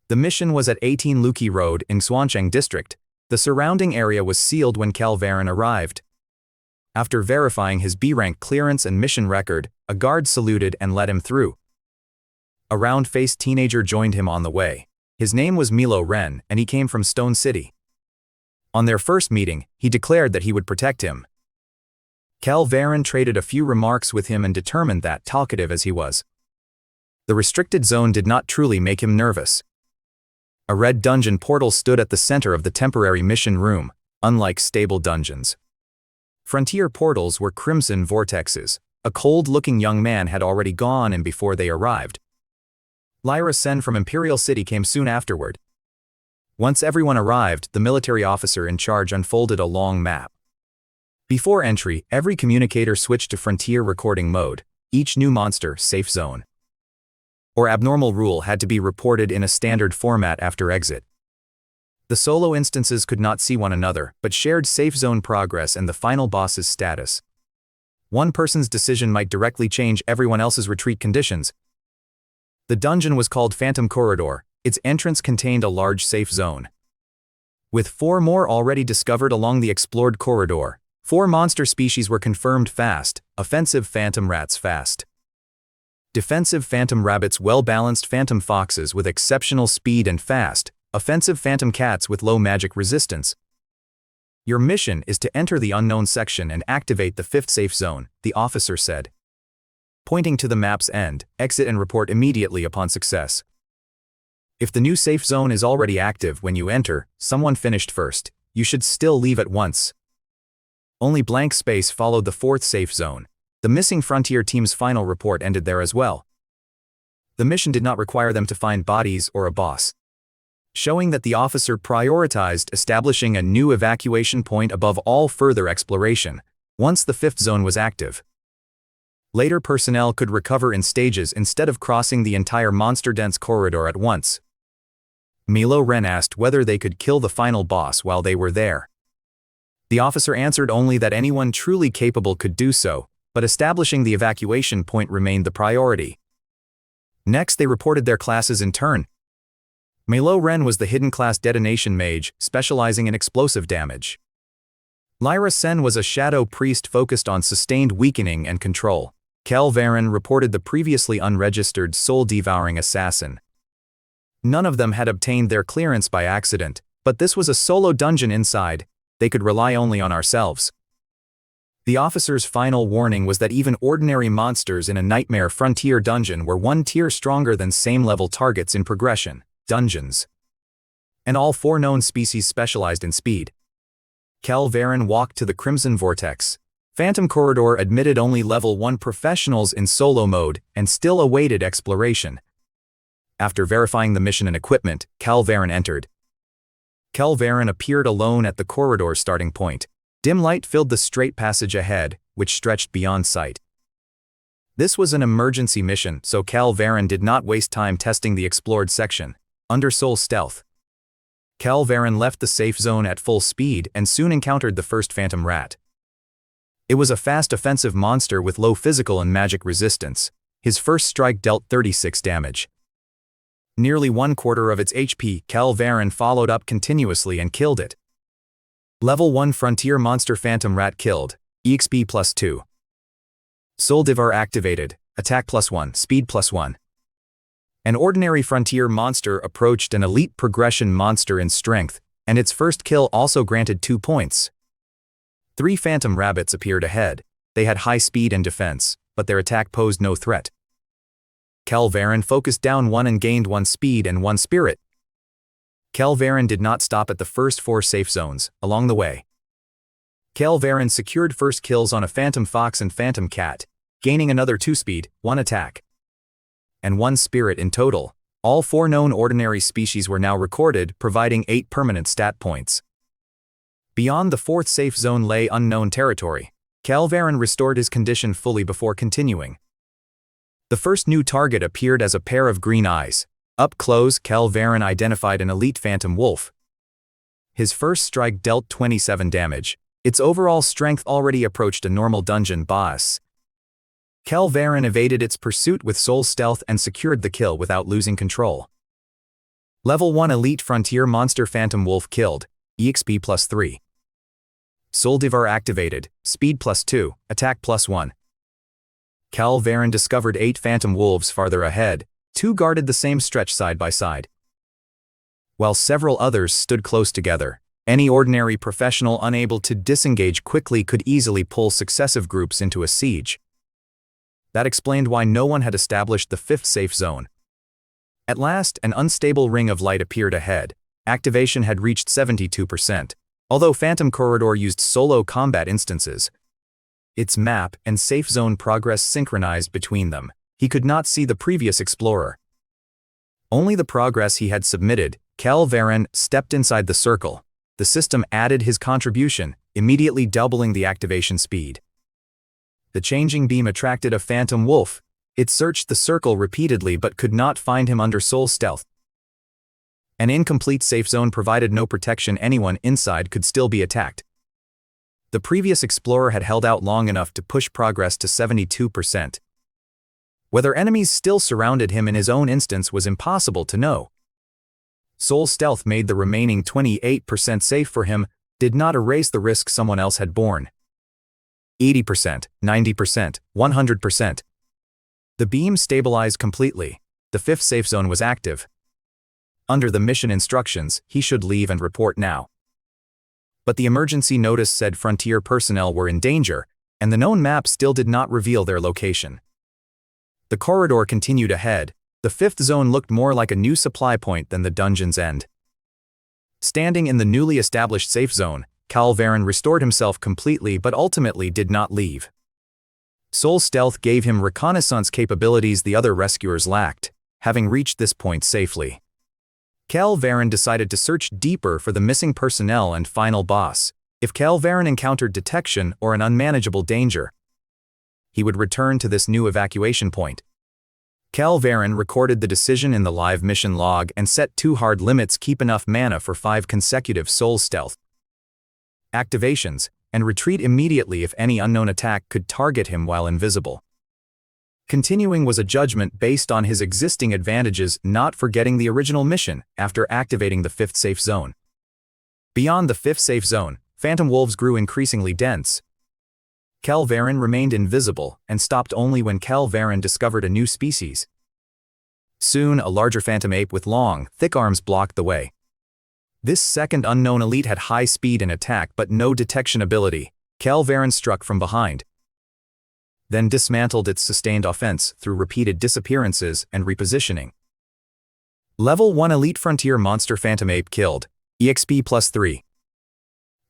The mission was at 18 Luki Road in Swancheng District. The surrounding area was sealed when Kael Varen arrived. After verifying his B-rank clearance and mission record, a guard saluted and let him through. A round-faced teenager joined him on the way. His name was Milo Ren, and he came from Stone City. On their first meeting, he declared that he would protect him. Kael Varen traded a few remarks with him and determined that, talkative as he was, the restricted zone did not truly make him nervous. A red dungeon portal stood at the center of the temporary mission room, unlike stable dungeons. Frontier portals were crimson vortexes. A cold-looking young man had already gone in before they arrived. Lyra Sen from Imperial City came soon afterward. Once everyone arrived, the military officer in charge unfolded a long map. Before entry, every communicator switched to frontier recording mode. Each new monster, safe zone, or abnormal rule had to be reported in a standard format after exit. The solo instances could not see one another, but shared safe zone progress and the final boss's status. One person's decision might directly change everyone else's retreat conditions. The dungeon was called Phantom Corridor. Its entrance contained a large safe zone, with 4 more already discovered along the explored corridor. 4 monster species were confirmed: fast, offensive phantom rats, fast, defensive phantom rabbits, well-balanced phantom foxes with exceptional speed and fast, offensive phantom cats with low magic resistance. Your mission is to enter the unknown section and activate the 5th safe zone, the officer said. Pointing to the map's end, exit and report immediately upon success. If the new safe zone is already active when you enter, someone finished first, you should still leave at once. Only blank space followed the 4th safe zone. The missing Frontier team's final report ended there as well. The mission did not require them to find bodies or a boss, showing that the officer prioritized establishing a new evacuation point above all further exploration, once the 5th zone was active. Later personnel could recover in stages instead of crossing the entire monster-dense corridor at once. Milo Ren asked whether they could kill the final boss while they were there. The officer answered only that anyone truly capable could do so, but establishing the evacuation point remained the priority. Next, they reported their classes in turn. Milo Ren was the hidden class detonation mage, specializing in explosive damage. Lyra Sen was a shadow priest focused on sustained weakening and control. Kael Varen reported the previously unregistered Soul-Devouring Assassin. None of them had obtained their clearance by accident, but this was a solo dungeon inside. They could rely only on ourselves. The officer's final warning was that even ordinary monsters in a nightmare frontier dungeon were 1 tier stronger than same-level targets in progression dungeons. And all 4 known species specialized in speed. Kael Varen walked to the Crimson Vortex. Phantom Corridor admitted only level 1 professionals in solo mode and still awaited exploration. After verifying the mission and equipment, Kael Varen entered. Kael Varen appeared alone at the corridor's starting point. Dim light filled the straight passage ahead, which stretched beyond sight. This was an emergency mission, so Kael Varen did not waste time testing the explored section. Under soul stealth, Kael Varen left the safe zone at full speed and soon encountered the first phantom rat. It was a fast offensive monster with low physical and magic resistance. His first strike dealt 36 damage. Nearly 1/4 of its HP, Kael Varen followed up continuously and killed it. Level 1 Frontier Monster Phantom Rat killed. EXP +2. Soul-Devouring activated. Attack +1, Speed +1. An ordinary frontier monster approached an elite progression monster in strength, and its first kill also granted 2 points. 3 phantom rabbits appeared ahead. They had high speed and defense, but their attack posed no threat. Kael Varen focused down 1 and gained 1 speed and 1 spirit. Kael Varen did not stop at the first 4 safe zones. Along the way, Kael Varen secured first kills on a phantom fox and phantom cat, gaining another 2 speed, 1 attack, and 1 spirit in total. All 4 known ordinary species were now recorded, providing 8 permanent stat points. Beyond the 4th safe zone lay unknown territory. Kael Varen restored his condition fully before continuing. The first new target appeared as a pair of green eyes. Up close, Kael Varen identified an elite phantom wolf. His first strike dealt 27 damage. Its overall strength already approached a normal dungeon boss. Kael Varen evaded its pursuit with soul stealth and secured the kill without losing control. Level 1 Elite Frontier Monster Phantom Wolf killed. EXP +3. Soul-Devouring activated. Speed +2, Attack +1. Kael Varen discovered 8 phantom wolves farther ahead. Two guarded the same stretch side by side, while several others stood close together. Any ordinary professional unable to disengage quickly could easily pull successive groups into a siege. That explained why no one had established the fifth safe zone. At last, an unstable ring of light appeared ahead. Activation had reached 72%. Although Phantom Corridor used solo combat instances, its map and safe zone progress synchronized between them. He could not see the previous explorer. Only the progress he had submitted. Kael Varen stepped inside the circle. The system added his contribution, immediately doubling the activation speed. The changing beam attracted a phantom wolf. It searched the circle repeatedly but could not find him under soul stealth. An incomplete safe zone provided no protection. Anyone inside could still be attacked. The previous explorer had held out long enough to push progress to 72%. Whether enemies still surrounded him in his own instance was impossible to know. Soul stealth made the remaining 28% safe for him, did not erase the risk someone else had borne. 80%, 90%, 100%. The beam stabilized completely. The fifth safe zone was active. Under the mission instructions, he should leave and report now. But the emergency notice said Frontier personnel were in danger, and the known map still did not reveal their location. The corridor continued ahead. The fifth zone looked more like a new supply point than the dungeon's end. Standing in the newly established safe zone, Kael Varen restored himself completely but ultimately did not leave. Soul stealth gave him reconnaissance capabilities the other rescuers lacked, having reached this point safely. Kael Varen decided to search deeper for the missing personnel and final boss. If Kael Varen encountered detection or an unmanageable danger, he would return to this new evacuation point. Kael Varen recorded the decision in the live mission log and set 2 hard limits: keep enough mana for 5 consecutive soul stealth activations, and retreat immediately if any unknown attack could target him while invisible. Continuing was a judgment based on his existing advantages, not forgetting the original mission after activating the fifth safe zone. Beyond the fifth safe zone, phantom wolves grew increasingly dense. Kael Varen remained invisible and stopped only when Kael Varen discovered a new species. Soon, a larger phantom ape with long, thick arms blocked the way. This second unknown elite had high speed in attack but no detection ability. Kael Varen struck from behind, then dismantled its sustained offense through repeated disappearances and repositioning. Level 1 Elite Frontier Monster Phantom Ape killed. EXP +3.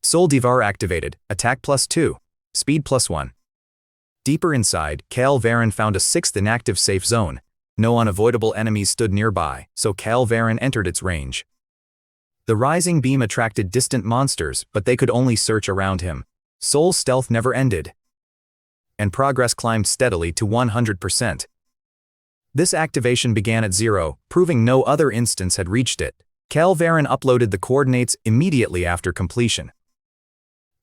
Soul-Devouring activated. Attack +2. Speed +1. Deeper inside, Kael Varen found a 6th inactive safe zone. No unavoidable enemies stood nearby, so Kael Varen entered its range. The rising beam attracted distant monsters, but they could only search around him. Soul stealth never ended, and progress climbed steadily to 100%. This activation began at 0, proving no other instance had reached it. Kael Varen uploaded the coordinates immediately after completion.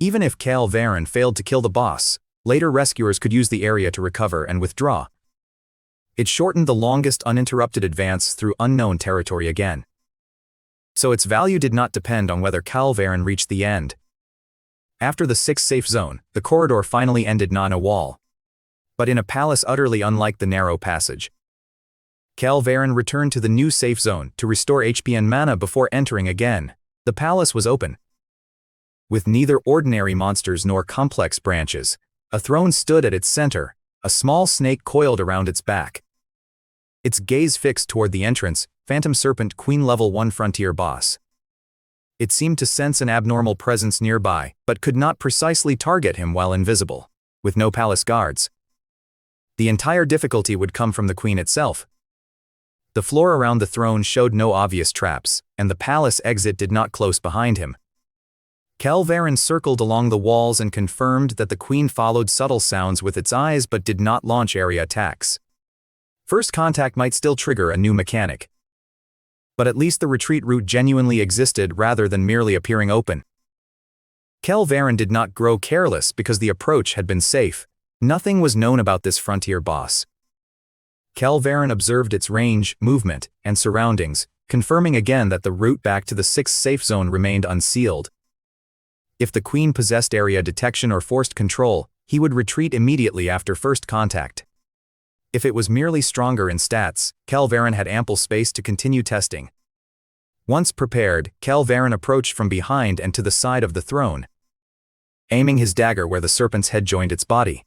Even if Kael Varen failed to kill the boss, later rescuers could use the area to recover and withdraw. It shortened the longest uninterrupted advance through unknown territory again. So its value did not depend on whether Kael Varen reached the end. After the 6th safe zone, the corridor finally ended not in a wall, but in a palace utterly unlike the narrow passage. Kael Varen returned to the new safe zone to restore HP and mana before entering again. The palace was open, with neither ordinary monsters nor complex branches. A throne stood at its center, a small snake coiled around its back. Its gaze fixed toward the entrance, Phantom Serpent Queen Level 1 Frontier Boss. It seemed to sense an abnormal presence nearby, but could not precisely target him while invisible. With no palace guards, the entire difficulty would come from the queen itself. The floor around the throne showed no obvious traps, and the palace exit did not close behind him. Kael Varen circled along the walls and confirmed that the queen followed subtle sounds with its eyes but did not launch area attacks. First contact might still trigger a new mechanic, but at least the retreat route genuinely existed rather than merely appearing open. Kael Varen did not grow careless because the approach had been safe. Nothing was known about this frontier boss. Kael Varen observed its range, movement, and surroundings, confirming again that the route back to the 6th safe zone remained unsealed. If the queen possessed area detection or forced control, he would retreat immediately after first contact. If it was merely stronger in stats, Kael Varen had ample space to continue testing. Once prepared, Kael Varen approached from behind and to the side of the throne, aiming his dagger where the serpent's head joined its body.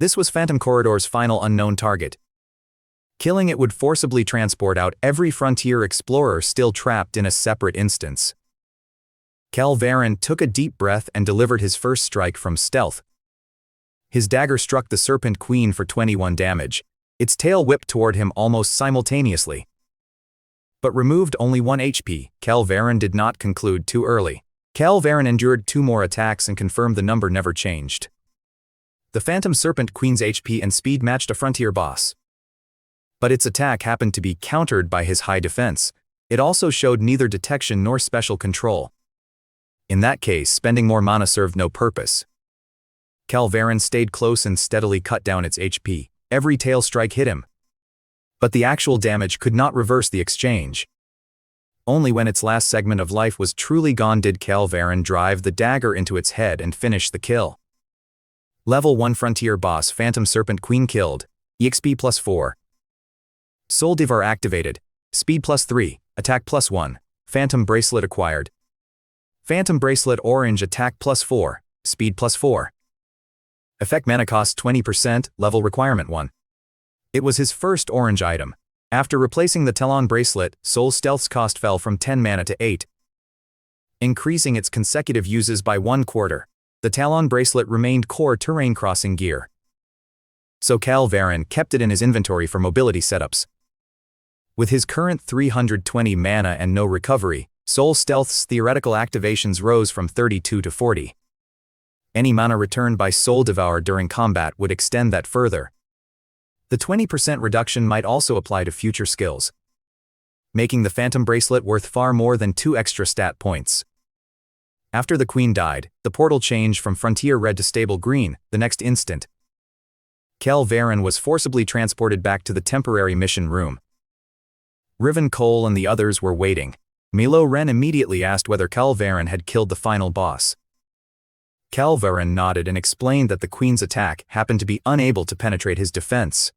This was Phantom Corridor's final unknown target. Killing it would forcibly transport out every frontier explorer still trapped in a separate instance. Kael Varen took a deep breath and delivered his first strike from stealth. His dagger struck the Serpent Queen for 21 damage. Its tail whipped toward him almost simultaneously, but removed only 1 HP. Kael Varen did not conclude too early. Kael Varen endured 2 more attacks and confirmed the number never changed. The Phantom Serpent Queen's HP and speed matched a frontier boss, but its attack happened to be countered by his high defense. It also showed neither detection nor special control. In that case, spending more mana served no purpose. Kael Varen stayed close and steadily cut down its HP. Every tail strike hit him, but the actual damage could not reverse the exchange. Only when its last segment of life was truly gone did Kael Varen drive the dagger into its head and finish the kill. Level 1 Frontier Boss Phantom Serpent Queen killed. EXP +4. Soul-Devouring activated. Speed +3, attack +1. Phantom Bracelet acquired. Phantom Bracelet Orange attack +4, speed +4. Effect mana cost 20%, level requirement 1. It was his first orange item. After replacing the Talon Bracelet, Soul Stealth's cost fell from 10 mana to 8, increasing its consecutive uses by 1/4. The Talon Bracelet remained core terrain crossing gear, so Kael Varen kept it in his inventory for mobility setups. With his current 320 mana and no recovery, Soul Stealth's theoretical activations rose from 32 to 40. Any mana returned by Soul-Devouring during combat would extend that further. The 20% reduction might also apply to future skills, making the Phantom Bracelet worth far more than 2 extra stat points. After the Queen died, the portal changed from Frontier Red to Stable Green the next instant. Kael Varen was forcibly transported back to the temporary mission room. Riven Cole and the others were waiting. Milo Ren immediately asked whether Kael Varen had killed the final boss. Kael Varen nodded and explained that the Queen's attack happened to be unable to penetrate his defense.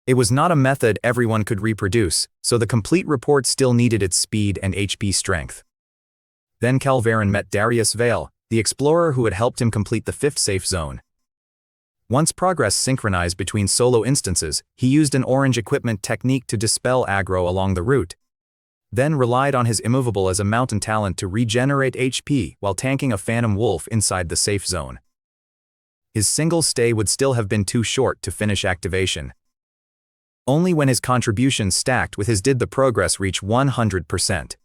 It was not a method everyone could reproduce, so the complete report still needed its speed and HP strength. Then Kael Varen met Darius Vale, the explorer who had helped him complete the 5th safe zone. Once progress synchronized between solo instances, he used an orange equipment technique to dispel aggro along the route, then relied on his immovable as a mountain talent to regenerate HP while tanking a phantom wolf inside the safe zone. His single stay would still have been too short to finish activation. Only when his contributions stacked with his did the progress reach 100%.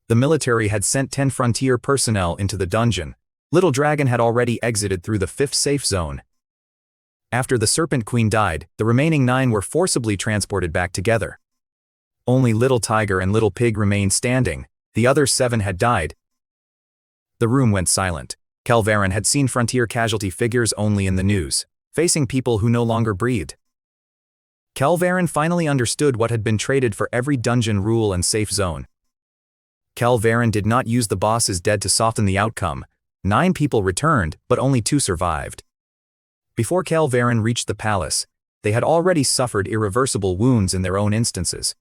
The military had sent 10 frontier personnel into the dungeon. Little Dragon had already exited through the 5th safe zone. After the Serpent Queen died, the remaining 9 were forcibly transported back together. Only Little Tiger and Little Pig remained standing. The other 7 had died. The room went silent. Kael Varen had seen frontier casualty figures only in the news, facing people who no longer breathed. Kael Varen finally understood what had been traded for every dungeon rule and safe zone. Kael Varen did not use the boss is dead to soften the outcome. 9 people returned, but only 2 survived. Before Kael Varen reached the palace, they had already suffered irreversible wounds in their own instances.